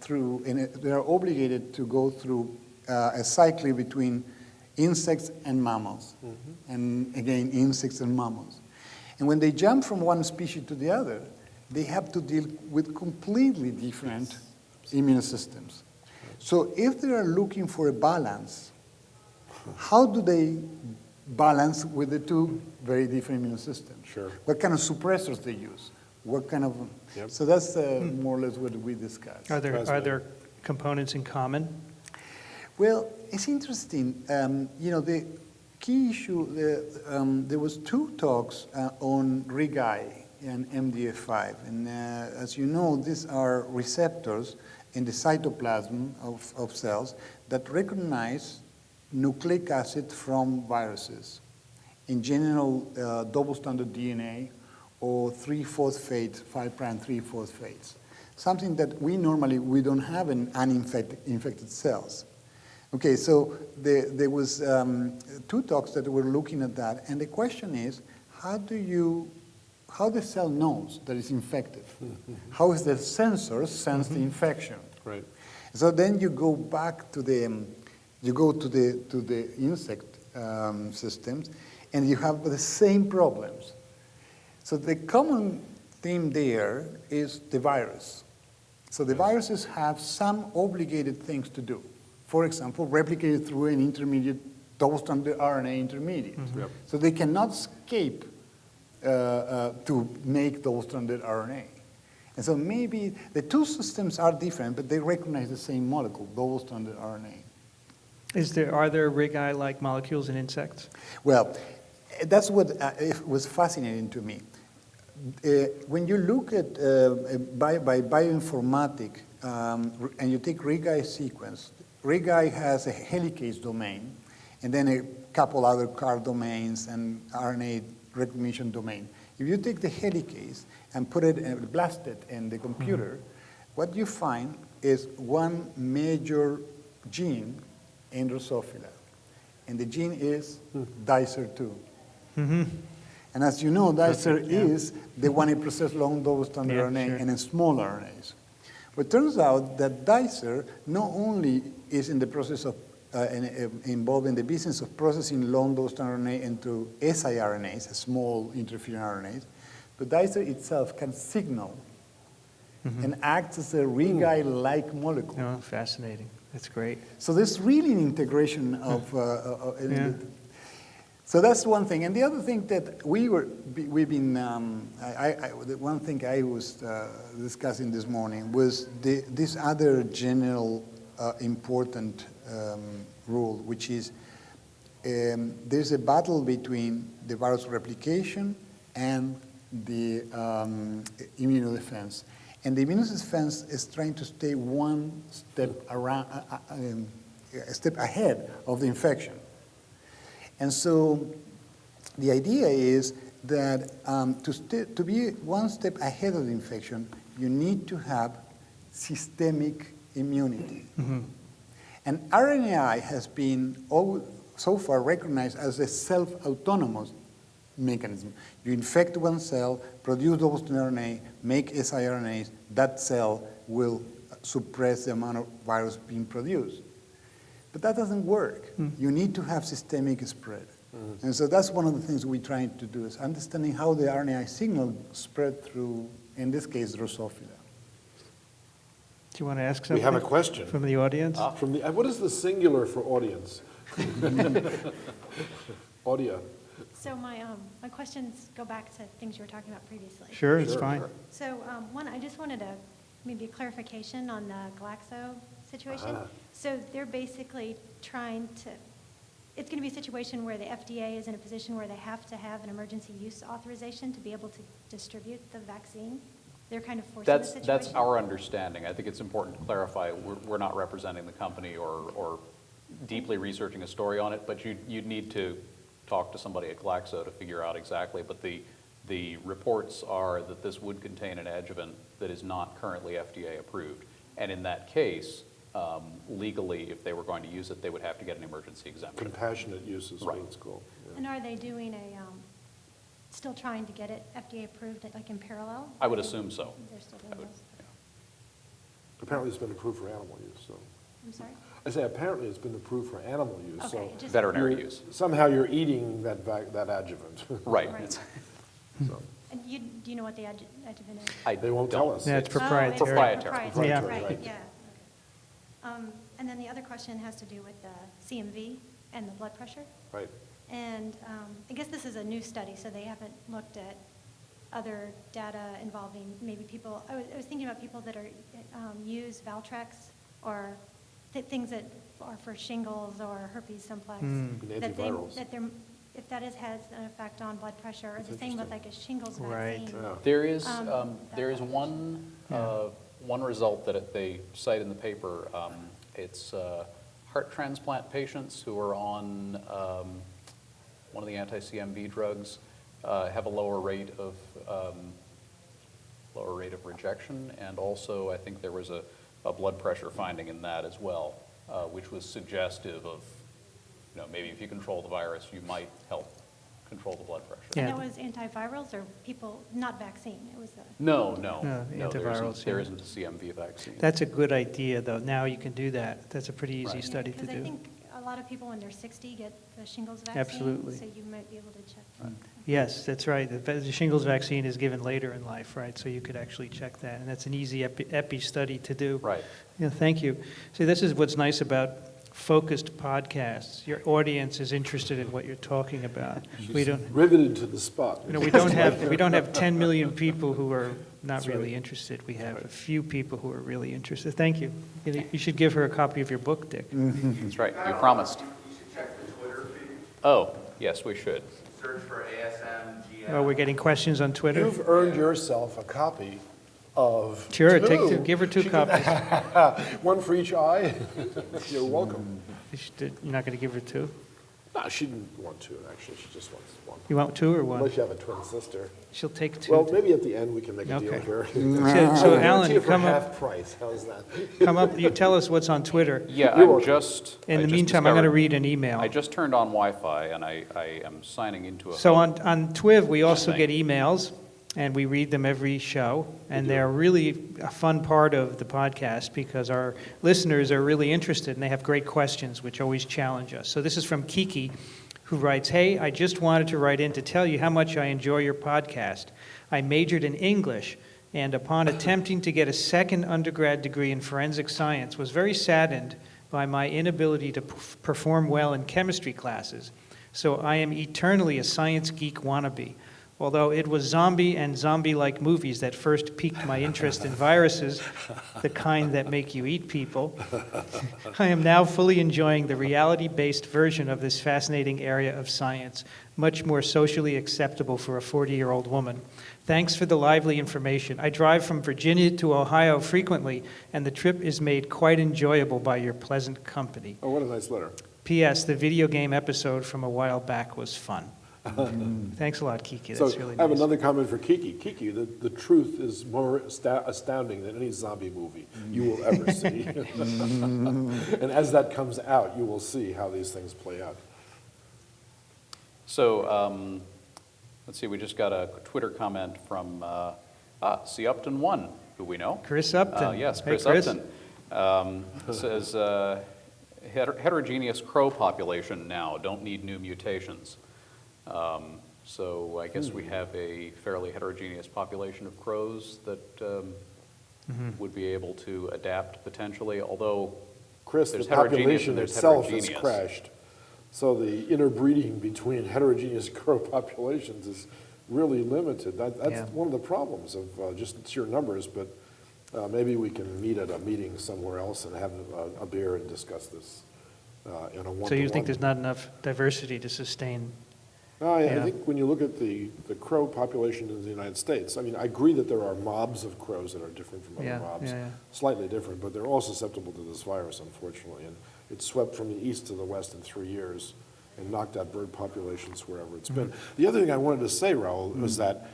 through, and they are obligated to go through a cycle between insects and mammals, and again, insects and mammals. And when they jump from one species to the other, they have to deal with completely different immune systems. So if they are looking for a balance, how do they balance with the two very different immune systems? Sure. What kind of suppressors they use? What kind of... Yep. So that's more or less what we discussed. Are there components in common? Well, it's interesting. The key issue, there was 2 talks on RIG-I and MDF5. And as you know, these are receptors in the cytoplasm of cells that recognize nucleic acid from viruses. In general, double-stranded DNA or 3-phosphate, 5' 3-phosphates. Something that we don't have in infected cells. Okay, so there was 2 talks that were looking at that, and the question is, how the cell knows that it's infected? How is the sensors sense the infection? Right. So then you go back to the insect systems, and you have the same problems. So the common theme there is the virus. So the viruses have some obligated things to do. For example, replicate through an intermediate double-stranded RNA intermediate. Yep. So they cannot escape to make double-stranded RNA. And so maybe the 2 systems are different, but they recognize the same molecule, double-stranded RNA. Are there RIG-I-like molecules in insects? Well, that's what was fascinating to me. When you look at by bioinformatic and you take RIG-I sequence, RIG-I has a helicase domain and then a couple other CAR domains and RNA recognition domain. If you take the helicase and put it and blast it in the computer, what you find is one major gene in Drosophila. And the gene is DICER2. And as you know, DICER is the one that processes long double-stranded RNA and in small RNAs. But it turns out that DICER not only is in the process of involved in the business of processing long double-stranded RNA into siRNAs, small interfering RNAs, but DICER itself can signal and acts as a RIG-I-like molecule. Oh, fascinating. That's great. So there's really an integration of... So that's one thing. And the other thing that we've been... the one thing I was discussing this morning was this other general important rule, which is there's a battle between the virus replication and the immunodefense. And the immunodefense is trying to stay one step a step ahead of the infection. And so the idea is that to be one step ahead of the infection, you need to have systemic immunity. And RNAi has been so far recognized as a self-autonomous mechanism. You infect one cell, produce double-stranded RNA, make siRNAs, that cell will suppress the amount of virus being produced. But that doesn't work. You need to have systemic spread. And so that's one of the things we're trying to do, is understanding how the RNAi signal spread through, in this case, Drosophila. Do you want to ask something? We have a question. From the audience? What is the singular for audience? Audio. So my questions go back to things you were talking about previously. Sure, it's fine. Sure. So one, I just wanted maybe a clarification on the Glaxo situation. So they're basically trying to, it's going to be a situation where the FDA is in a position where they have to have an emergency use authorization to be able to distribute the vaccine. They're kind of forcing the situation. That's our understanding. I think it's important to clarify, we're not representing the company or deeply researching a story on it, but you'd need to talk to somebody at Glaxo to figure out exactly. But the reports are that this would contain an adjuvant that is not currently FDA approved. And in that case, legally, if they were going to use it, they would have to get an emergency exemption. Compassionate use is what it's called. Yeah. And are they doing still trying to get it FDA approved, like in parallel? I would assume so. They're still doing those. Apparently it's been approved for animal use, so. I'm sorry? I say apparently it's been approved for animal use, so. Okay, just- Veterinary use. Somehow you're eating that adjuvant. Right. Right. So And do you know what the adjuvant is? they won't tell us. Yeah, it's Oh, proprietary. Proprietary. Yeah. Right, Right. yeah. Okay. And then the other question has to do with the CMV and the blood pressure. Right. And I guess this is a new study, so they haven't looked at other data involving maybe people. I was thinking about people that are use Valtrex or things that are for shingles or herpes simplex. And That antivirals. if that has an effect on blood pressure, or That's the same with interesting. like a shingles Right. vaccine. Yeah. There is, that there is population. one result that they cite in the paper. It's heart transplant patients who are on one of the anti-CMV drugs have a lower rate of rejection, and also I think there was a blood pressure finding in that as well, which was suggestive of, maybe if you control the virus, you might help control the blood pressure. And Yeah. that was antivirals or people, not vaccine, it was the. No, antivirals, there yeah. isn't a CMV vaccine. That's a good idea, though. Now you can do that. That's a pretty easy Right. study to Because I do. think a lot of people when they're 60 get the shingles vaccine. Absolutely. So you might be able to check. Yes, that's right. The shingles vaccine is given later in life, right? So you could actually check that, and that's an easy epi study to do. Right. Yeah, thank you. See, this is what's nice about focused podcasts. Your audience is interested in what you're talking about. We don't, Riveted to the spot. we don't have 10 million people who are not That's really right. interested. We have a few people who are really interested. Thank you. You should give her a copy of your book, Dick. That's right, you promised. You should check the Twitter feed, Oh, yes, we should. search for ASM Oh, we're getting questions on Twitter? You've earned yourself a copy of Sure, two. give her two copies. One for each eye. You're welcome. You're not going to give her two? No, she didn't want two, actually. She just wants one. You want two or one? Unless you have a twin sister. She'll take two. Well, maybe at the end we can make a deal Okay. here. So Guarantee Alan, it for come up, half price. How's that? come up, you tell us what's on Twitter. Yeah, You're I'm welcome. just. In I the just meantime, I'm going to discovered- read an email. I just turned on Wi-Fi and I am signing into a. So hub. on TWiV, we also Thing. get emails, and we read them every show, and they're really a fun part of the podcast because our listeners are really interested, and they have great questions, which always challenge us. So this is from Kiki, who writes, "Hey, I just wanted to write in to tell you how much I enjoy your podcast. I majored in English, and upon attempting to get a second undergrad degree in forensic science, was very saddened by my inability to perform well in chemistry classes. So I am eternally a science geek wannabe. Although it was zombie and zombie-like movies that first piqued my interest in viruses, the kind that make you eat people, I am now fully enjoying the reality-based version of this fascinating area of science, much more socially acceptable for a 40-year-old woman. Thanks for the lively information. I drive from Virginia to Ohio frequently, and the trip is made quite enjoyable by your pleasant company. Oh, what a nice letter. P.S. The video game episode from a while back was fun." Thanks a lot, Kiki. So That's really I have nice. another comment for Kiki. Kiki, the truth is more astounding than any zombie movie you will ever see. And as that comes out, you will see how these things play out. So, let's see, we just got a Twitter comment from, C. Upton 1, who we know. Chris Upton. Yes, Hey, Chris Upton. Says, heterogeneous crow population now, don't need new mutations. So I guess we have a fairly heterogeneous population of crows that would be able to adapt potentially, although Chris, the there's heterogeneous population and there's itself has heterogeneous. crashed. So the interbreeding between heterogeneous crow populations is really limited. That's Yeah. one of the problems of just sheer numbers, but maybe we can meet at a meeting somewhere else and have a beer and discuss this in a one-to-one. So you think there's not enough diversity to sustain? I Yeah. think when you look at the crow population in the United States, I mean, I agree that there are mobs of crows that are different from other Yeah, mobs, yeah, yeah. slightly different, but they're all susceptible to this virus, unfortunately. And it swept from the east to the west in 3 years and knocked out bird populations wherever it's been. The other thing I wanted to say, Raul, was that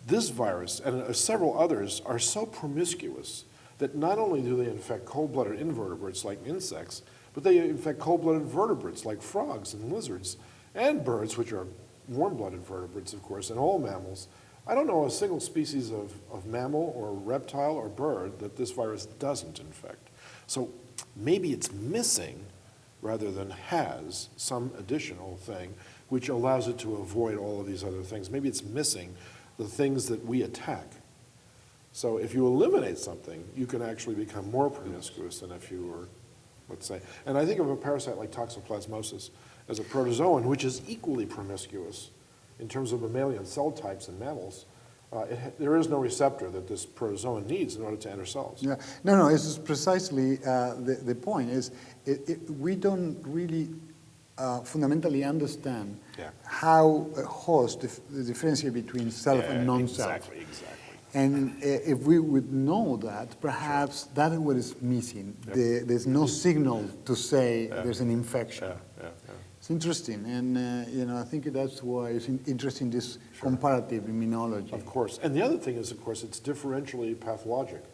this virus and several others are so promiscuous that not only do they infect cold-blooded invertebrates like insects, but they infect cold-blooded vertebrates like frogs and lizards and birds, which are warm-blooded vertebrates, of course, and all mammals. I don't know a single species of mammal or reptile or bird that this virus doesn't infect. So maybe it's missing, rather than has, some additional thing which allows it to avoid all of these other things. Maybe it's missing the things that we attack. So if you eliminate something, you can actually become more promiscuous than if you were, let's say. And I think of a parasite like toxoplasmosis as a protozoan, which is equally promiscuous in terms of mammalian cell types in mammals. There is no receptor that this protozoan needs in order to enter cells. Yeah, no, it's precisely the point is we don't really fundamentally understand how a host differentiate between self and non-self. Exactly. And if we would know that, perhaps that is what is missing. There's no signal to say there's an infection. It's interesting, and I think that's why it's interesting, this comparative immunology. Of course. And the other thing is, of course, it's differentially pathologic.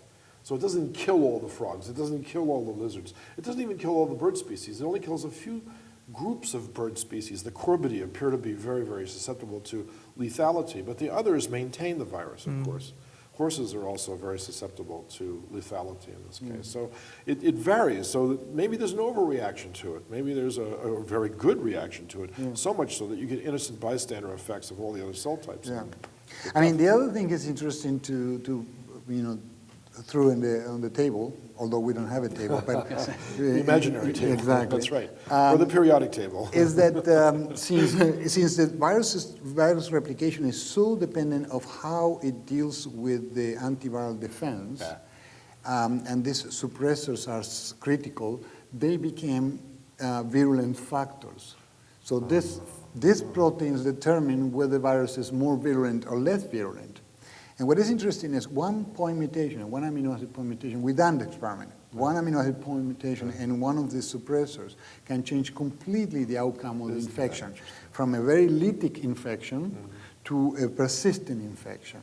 So it doesn't kill all the frogs. It doesn't kill all the lizards. It doesn't even kill all the bird species. It only kills a few groups of bird species. The Corbidae appear to be very, very susceptible to lethality, but the others maintain the virus, of course. Horses are also very susceptible to lethality in this case. So it varies. So maybe there's an overreaction to it. Maybe there's a very good reaction to it, so much so that you get innocent bystander effects of all the other cell types. Yeah. I mean, the other thing is interesting to throw on the table, although we don't have a table, but the imaginary table. Exactly. That's right. Or the periodic table. Is that since the virus replication is so dependent of how it deals with the antiviral defense, and these suppressors are critical, they became virulent factors. So these proteins determine whether the virus is more virulent or less virulent. And what is interesting is one point mutation, one amino acid point mutation, we've done the experiment. One amino acid point mutation and one of the suppressors can change completely the outcome of the infection, from a very lytic infection to a persistent infection.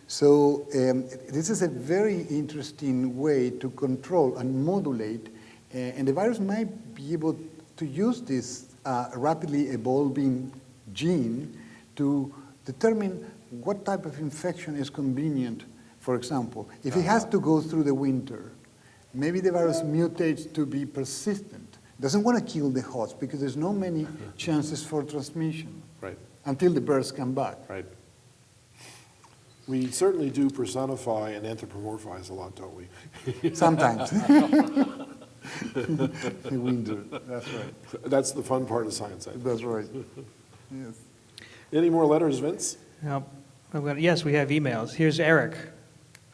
So this is a very interesting way to control and modulate, and the virus might be able to use this rapidly evolving gene to determine what type of infection is convenient. For example, if it has to go through the winter, maybe the virus mutates to be persistent. Doesn't want to kill the host because there's no many chances for transmission until the birds come back. Right. We certainly do personify and anthropomorphize a lot, don't we? Sometimes. The winter, that's right. That's the fun part of science, I think. That's right. Yes. Any more letters, Vince? Yes, we have emails. Here's Eric,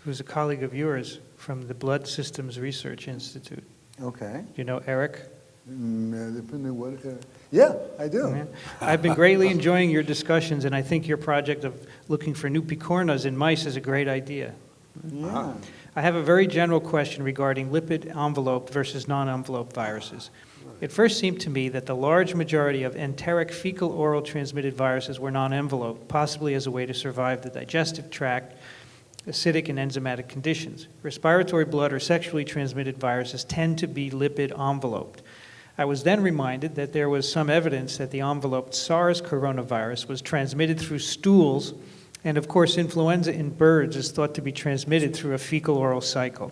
who's a colleague of yours from the Blood Systems Research Institute. Okay. Do you know Eric? Depending what. Yeah, I do. Yeah. I've been greatly enjoying your discussions, and I think your project of looking for new picornas in mice is a great idea. Yeah. I have a very general question regarding lipid enveloped versus non-enveloped viruses. It first seemed to me that the large majority of enteric fecal oral transmitted viruses were non-enveloped, possibly as a way to survive the digestive tract, acidic and enzymatic conditions. Respiratory, blood, or sexually transmitted viruses tend to be lipid enveloped. I was then reminded that there was some evidence that the enveloped SARS coronavirus was transmitted through stools, and of course influenza in birds is thought to be transmitted through a fecal-oral cycle.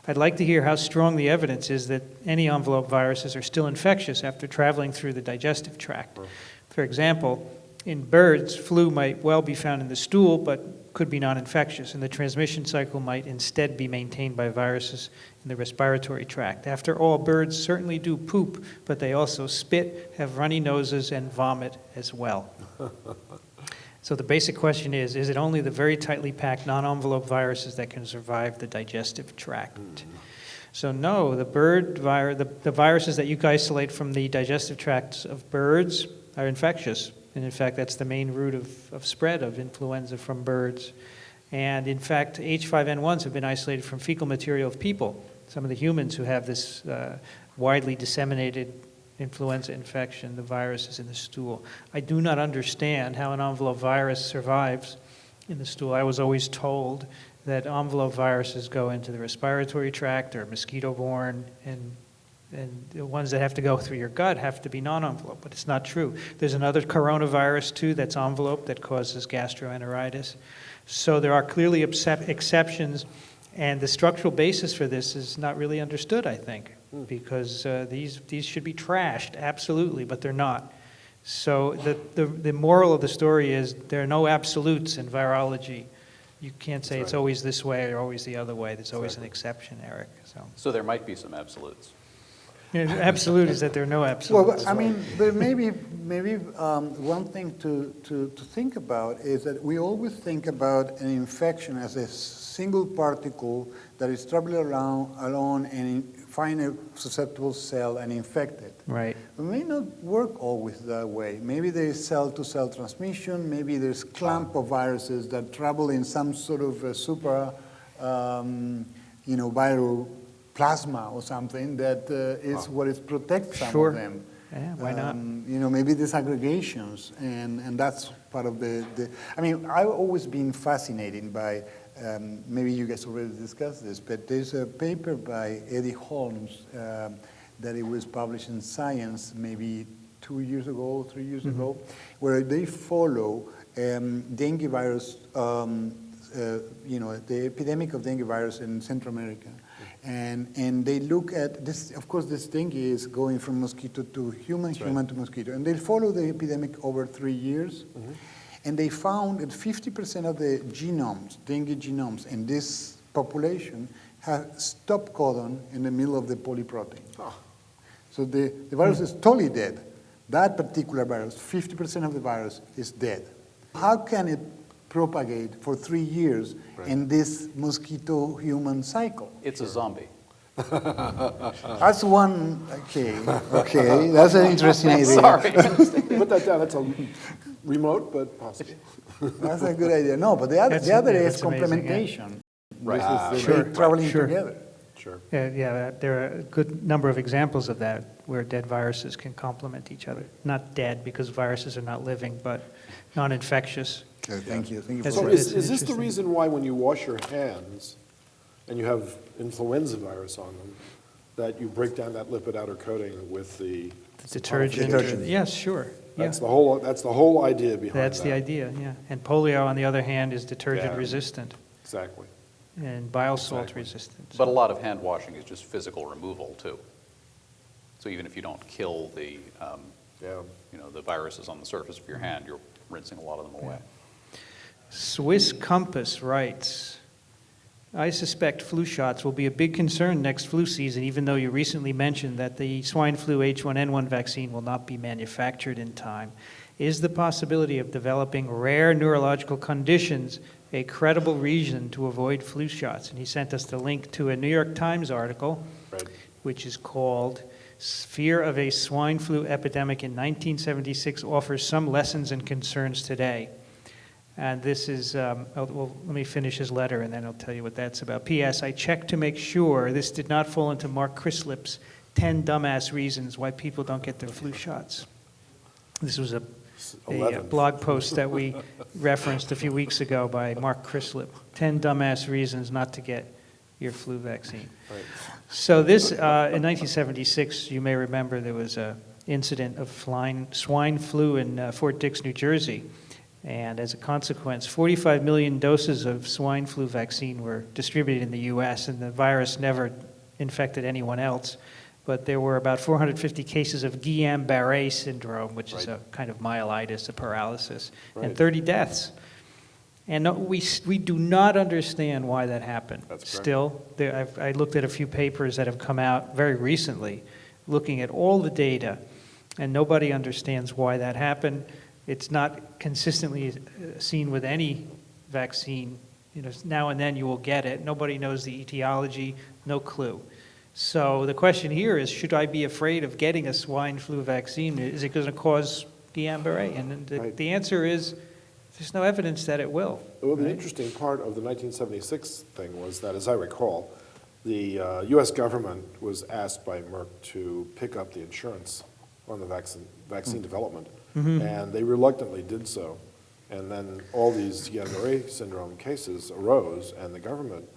I'd like to hear how strong the evidence is that any enveloped viruses are still infectious after traveling through the digestive tract. For example, in birds, flu might well be found in the stool, but could be non-infectious, and the transmission cycle might instead be maintained by viruses in the respiratory tract. After all, birds certainly do poop, but they also spit, have runny noses, and vomit as well. So the basic question is it only the very tightly packed non-enveloped viruses that can survive the digestive tract? So no, the viruses that you isolate from the digestive tracts of birds are infectious. And in fact, that's the main route of spread of influenza from birds. And in fact, H5N1s have been isolated from fecal material of people, some of the humans who have this widely disseminated influenza infection, the virus is in the stool. I do not understand how an enveloped virus survives in the stool. I was always told that enveloped viruses go into the respiratory tract or mosquito-borne, and the ones that have to go through your gut have to be non-enveloped, but it's not true. There's another coronavirus, too, that's enveloped that causes gastroenteritis. So there are clearly exceptions, and the structural basis for this is not really understood, I think, because these should be trashed, absolutely, but they're not. So the moral of the story is there are no absolutes in virology. You can't say it's always this way or always the other way. There's always an exception, Eric. So there might be some absolutes. Yeah, absolute is that there are no Well, absolutes. I mean, but maybe one thing to think about is that we always think about an infection as a single particle that is traveling around alone and find a susceptible cell and infect it. Right. It may not work always that way. Maybe there is cell-to-cell transmission. Maybe there's clump of viruses that travel in some sort of a super, viral plasma or something that is what is protect some Sure. of them. Yeah, why not? Maybe there's aggregations, and that's part of the. I mean, I've always been fascinated by. Maybe you guys already discussed this, but there's a paper by Eddie Holmes that it was published in Science maybe 2 years ago, 3 years ago, where they follow dengue virus, the epidemic of dengue virus in Central America. And they look at this, of course, this dengue is going from mosquito to human, human to mosquito. And they follow the epidemic over 3 years. And they found that 50% of the genomes, dengue genomes in this population have stop codon in the middle of the polyprotein. So the virus is totally dead. That particular virus, 50% of the virus is dead. How can it propagate for 3 years in this mosquito-human cycle? It's a zombie. That's one, okay, that's an interesting idea. Sorry. Put that down, that's a remote, but possible. That's a good idea. No, but the other is that's amazing, yeah. complementation. Right. This is Sure, traveling sure. together. Sure. Yeah, there are a good number of examples of that where dead viruses can complement each other. Not dead because viruses are not living, but non-infectious. Okay, thank you. Thank you That's for So right. is this the interesting. reason why when you wash your hands and you have influenza virus on them, that you break down that lipid outer coating with the Detergent. Detergent. Yes, sure. Yeah. That's the whole idea behind that. That's the idea, yeah. And polio, on the other hand, is detergent Yeah. resistant Exactly. and bile salt Exactly. resistant. But a lot of hand washing is just physical removal too. So even if you don't kill the, Yeah. the viruses on the surface of your hand, you're rinsing a lot of them away. Swiss Compass writes, I suspect flu shots will be a big concern next flu season, even though you recently mentioned that the swine flu H1N1 vaccine will not be manufactured in time. Is the possibility of developing rare neurological conditions a credible reason to avoid flu shots? And he sent us the link to a New York Times article, Right. which is called Fear of a Swine Flu Epidemic in 1976 Offers Some Lessons and Concerns Today. And this is, well, let me finish his letter and then I'll tell you what that's about. P.S. I checked to make sure this did not fall into Mark Crislip's 10 dumbass reasons why people don't get their flu shots. This was a 11. blog post that we referenced a few weeks ago by Mark Crislip. 10 dumbass reasons not to get your flu vaccine. Right. So this, in 1976, you may remember there was an incident of swine flu in Fort Dix, New Jersey. And as a consequence, 45 million doses of swine flu vaccine were distributed in the U.S., and the virus never infected anyone else. But there were about 450 cases of Guillain-Barré syndrome, which is a kind of myelitis, a paralysis, and Right. 30 deaths. And we do not understand why that happened. That's correct. Still, I looked at a few papers that have come out very recently looking at all the data, and nobody understands why that happened. It's not consistently seen with any vaccine. Now and then you will get it. Nobody knows the etiology, no clue. So the question here is, should I be afraid of getting a swine flu vaccine? Is it going to cause Guillain-Barré? And Right. the answer is, there's no evidence that it will. Well, the interesting part of the 1976 thing was that, as I recall, the U.S. government was asked by Merck to pick up the insurance on the vaccine development, and they reluctantly did so. And then all these Guillain-Barré syndrome cases arose, and the government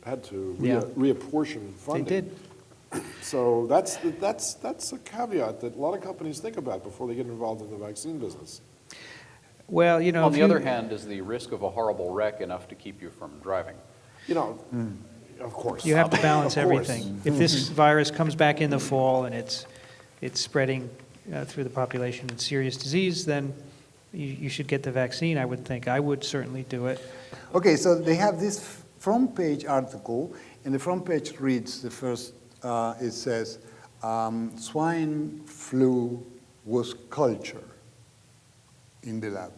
had to reapportion funding. They did. So that's a caveat that a lot of companies think about before they get involved in the vaccine business. Well, On the other hand, is the risk of a horrible wreck enough to keep you from driving? Of course. you have to balance Of course. everything. If this virus comes back in the fall and it's spreading through the population in serious disease, then you should get the vaccine, I would think. I would certainly do it. Okay, so they have this front page article, and the front page reads the first, it says, swine flu was culture in the lab.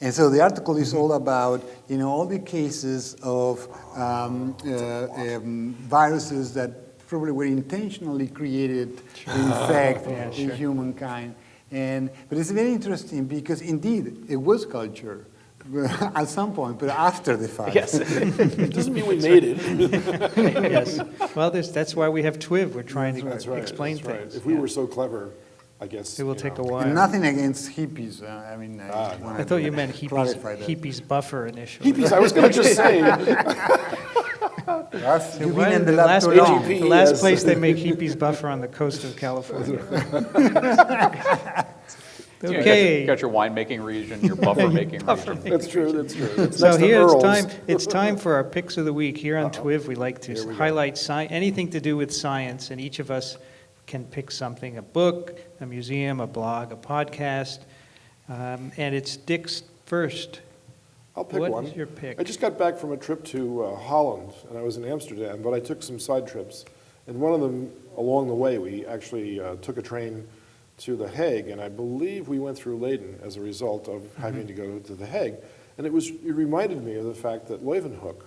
And so the article is all about, all the cases of viruses that probably were intentionally created to infect the humankind. But it's very interesting because indeed it was culture at some point, but after the fact. Yes. It doesn't mean we made it. Yes. Well, that's why we have TWiV. We're trying to explain That's right. things. If we were so clever, I guess. It will take a while. And nothing against hippies. I mean, I thought you meant hippies buffer initially. Hippies, I was going to just say. You've been in the lab too long. The last place they make hippies buffer on the coast of California. Okay. You got your winemaking region, your buffer making region. That's true, that's true. It's So next to here Earl's. it's time for our picks of the week. Here on TWiV, we like to highlight anything to do with science, and each of us can pick something, a book, a museum, a blog, a podcast, and it's Dick's first. I'll pick What one. is your pick? I just got back from a trip to Holland, and I was in Amsterdam, but I took some side trips. And one of them, along the way, we actually took a train to The Hague, and I believe we went through Leiden as a result of having to go to The Hague. And it reminded me of the fact that Leeuwenhoek,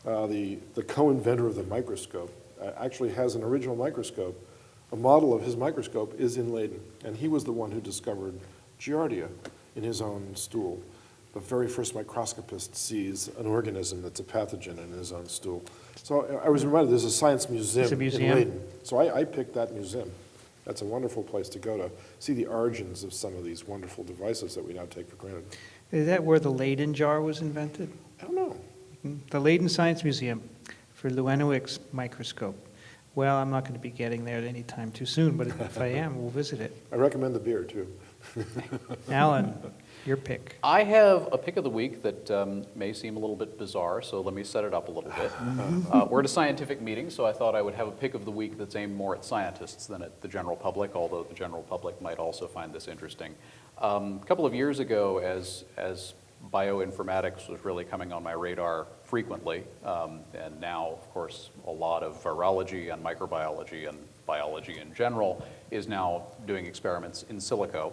the co-inventor of the microscope, actually has an original microscope. A model of his microscope is in Leiden, and he was the one who discovered Giardia in his own stool. The very first microscopist sees an organism that's a pathogen in his own stool. So I was reminded there's a science museum, in Leiden. So I picked that museum. That's a wonderful place to go to see the origins of some of these wonderful devices that we now take for granted. Is that where the Leyden jar was invented? I don't know. The Leyden Science Museum for Leeuwenhoek's microscope. Well, I'm not going to be getting there anytime too soon, but if I am, we'll visit it. I recommend the beer, too. Alan, your pick. I have a pick of the week that may seem a little bit bizarre, so let me set it up a little bit. We're at a scientific meeting, so I thought I would have a pick of the week that's aimed more at scientists than at the general public, although the general public might also find this interesting. A couple of years ago, as bioinformatics was really coming on my radar frequently, and now, of course, a lot of virology and microbiology and biology in general is now doing experiments in silico.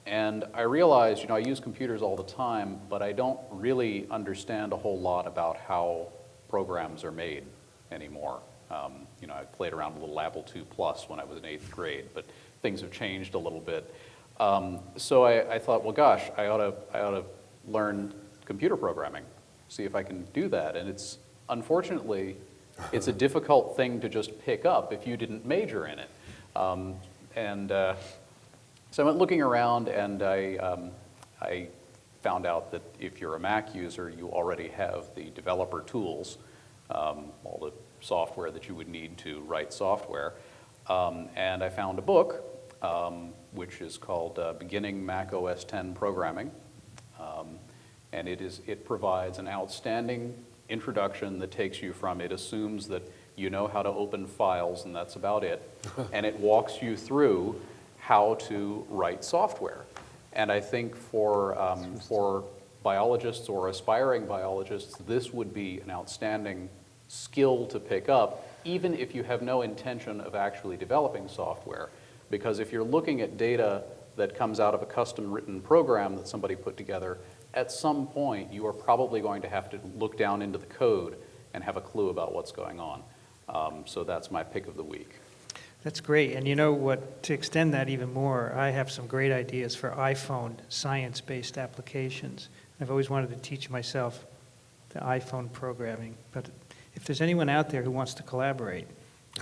And I realized, I use computers all the time, but I don't really understand a whole lot about how programs are made anymore. I played around with a little Apple II Plus when I was in 8th grade, but things have changed a little bit. So I thought, well, gosh, I ought to learn computer programming, see if I can do that. And unfortunately, it's a difficult thing to just pick up if you didn't major in it. So I went looking around, and I found out that if you're a Mac user, you already have the developer tools, all the software that you would need to write software. And I found a book, which is called Beginning Mac OS X Programming. And it provides an outstanding introduction that takes you from, it assumes that you know how to open files, and that's about it. And it walks you through how to write software. And I think for biologists or aspiring biologists, this would be an outstanding skill to pick up, even if you have no intention of actually developing software. Because if you're looking at data that comes out of a custom written program that somebody put together, at some point you are probably going to have to look down into the code and have a clue about what's going on. So that's my pick of the week. That's great. And you know what, to extend that even more, I have some great ideas for iPhone science-based applications. I've always wanted to teach myself the iPhone programming. But if there's anyone out there who wants to collaborate,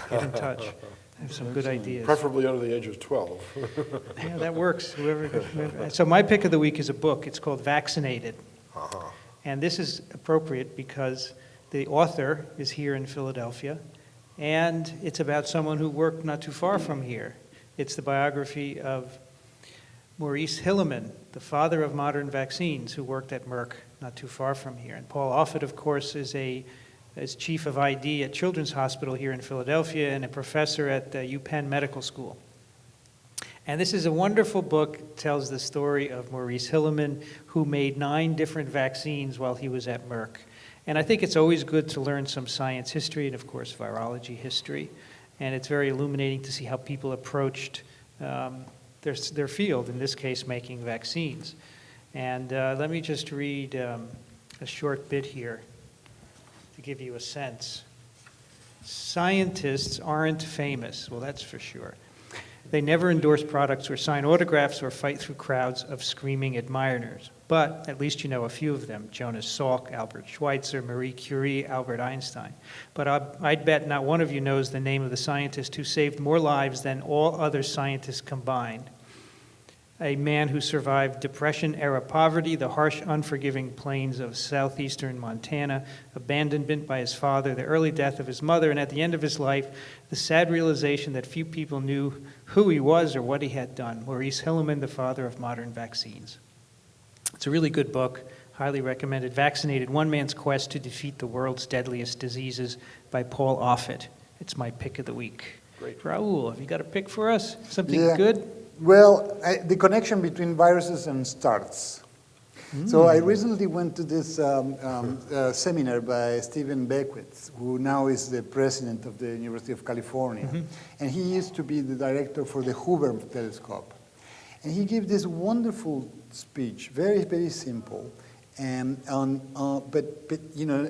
get in touch. I have some good ideas. Preferably under the age of 12. Yeah, that works. So my pick of the week is a book. It's called Vaccinated. And this is appropriate because the author is here in Philadelphia, and it's about someone who worked not too far from here. It's the biography of Maurice Hilleman, the father of modern vaccines, who worked at Merck not too far from here. And Paul Offit, of course, is chief of ID at Children's Hospital here in Philadelphia and a professor at UPenn Medical School. And this is a wonderful book. It tells the story of Maurice Hilleman, who made 9 different vaccines while he was at Merck. And I think it's always good to learn some science history and, of course, virology history. And it's very illuminating to see how people approached their field, in this case, making vaccines. And let me just read a short bit here to give you a sense. Scientists aren't famous. Well, that's for sure. They never endorse products or sign autographs or fight through crowds of screaming admirers. But at least you know a few of them: Jonas Salk, Albert Schweitzer, Marie Curie, Albert Einstein. But I'd bet not one of you knows the name of the scientist who saved more lives than all other scientists combined. A man who survived Depression-era poverty, the harsh, unforgiving plains of southeastern Montana, abandonment by his father, the early death of his mother, and at the end of his life, the sad realization that few people knew who he was or what he had done. Maurice Hilleman, the father of modern vaccines. It's a really good book, highly recommended. Vaccinated: One Man's Quest to Defeat the World's Deadliest Diseases by Paul Offit. It's my pick of the week. Great. Raul, have you got a pick for us? Something good? Well, the connection between viruses and starts. So I recently went to this seminar by Stephen Beckwith, who now is the president of the University of California. And he used to be the director for the Hoover telescope. And he gave this wonderful speech, very, very simple, and but you know,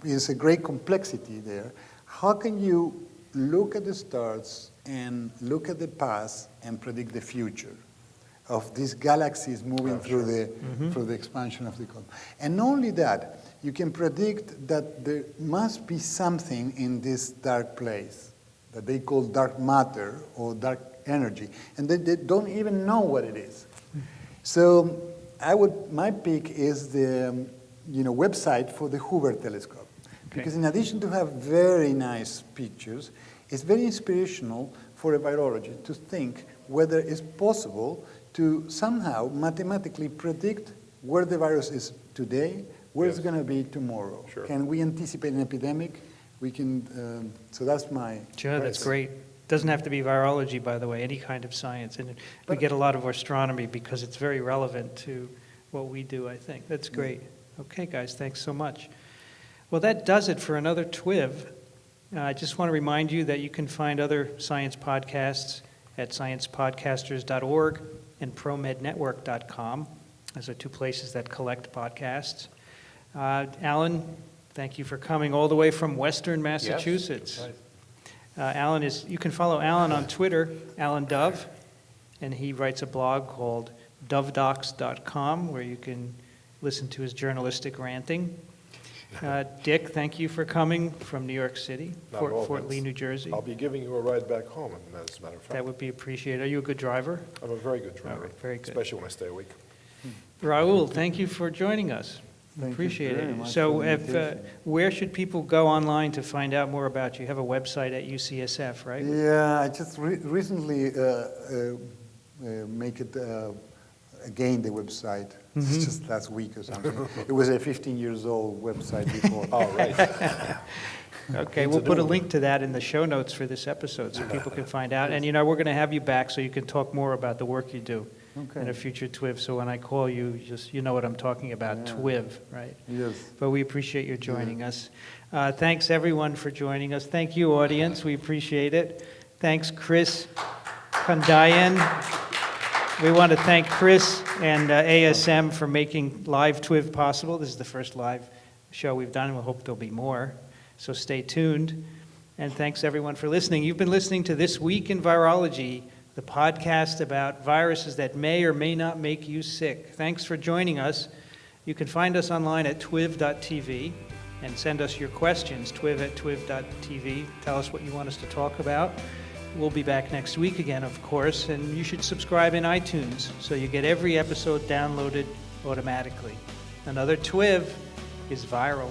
there's a great complexity there. How can you look at the stars and look at the past and predict the future of these galaxies moving through the expansion of the cosmos? And not only that, you can predict that there must be something in this dark place that they call dark matter or dark energy, and they don't even know what it is. So my pick is the website for the Hoover telescope, because in addition to have very nice pictures, it's very inspirational for a virologist to think whether it's possible to somehow mathematically predict where the virus is today, where it's going to be tomorrow. Sure. Can we anticipate an epidemic? We can. So that's my. Sure, that's great. Doesn't have to be virology, by the way, any kind of science. And we get a lot of astronomy because it's very relevant to what we do, I think. That's great. Okay, guys, thanks so much. Well, that does it for another TWiV. I just want to remind you that you can find other science podcasts at sciencepodcasters.org and promednetwork.com. Those are 2 places that collect podcasts. Alan, thank you for coming all the way from Western Massachusetts. Yes. Alan you can follow Alan on Twitter, Alan Dove, and he writes a blog called dovedocs.com where you can listen to his journalistic ranting. Dick, thank you for coming from New York City, Fort Lee, New Jersey. I'll be giving you a ride back home, as a matter of fact. That would be appreciated. Are you a good driver? I'm a very good driver, All right, very good. especially when I stay awake. Raul, thank you for joining us. Thank you Appreciate very it. much So for the invitation. where should people go online to find out more about you? You have a website at UCSF, right? Yeah, I just recently make it again the website. It's just last week or something. It was a 15 years old website before. Oh, right. Okay, we'll put a link to that in the show notes for this episode so people can find out. And, we're going to have you back so you can talk more about the work you do in a future TWiV. So when I call you, you know what I'm talking about, TWiV, right? Yes. But we appreciate your joining us. Thanks, everyone, for joining us. Thank you, audience. We appreciate it. Thanks, Chris Kondayan. We want to thank Chris and ASM for making live TWiV possible. This is the first live show we've done, and we hope there'll be more. So stay tuned. And thanks, everyone, for listening. You've been listening to This Week in Virology, the podcast about viruses that may or may not make you sick. Thanks for joining us. You can find us online at twiv.tv and send us your questions, twiv@twiv.tv. Tell us what you want us to talk about. We'll be back next week again, of course, and you should subscribe in iTunes so you get every episode downloaded automatically. Another TWiV is viral.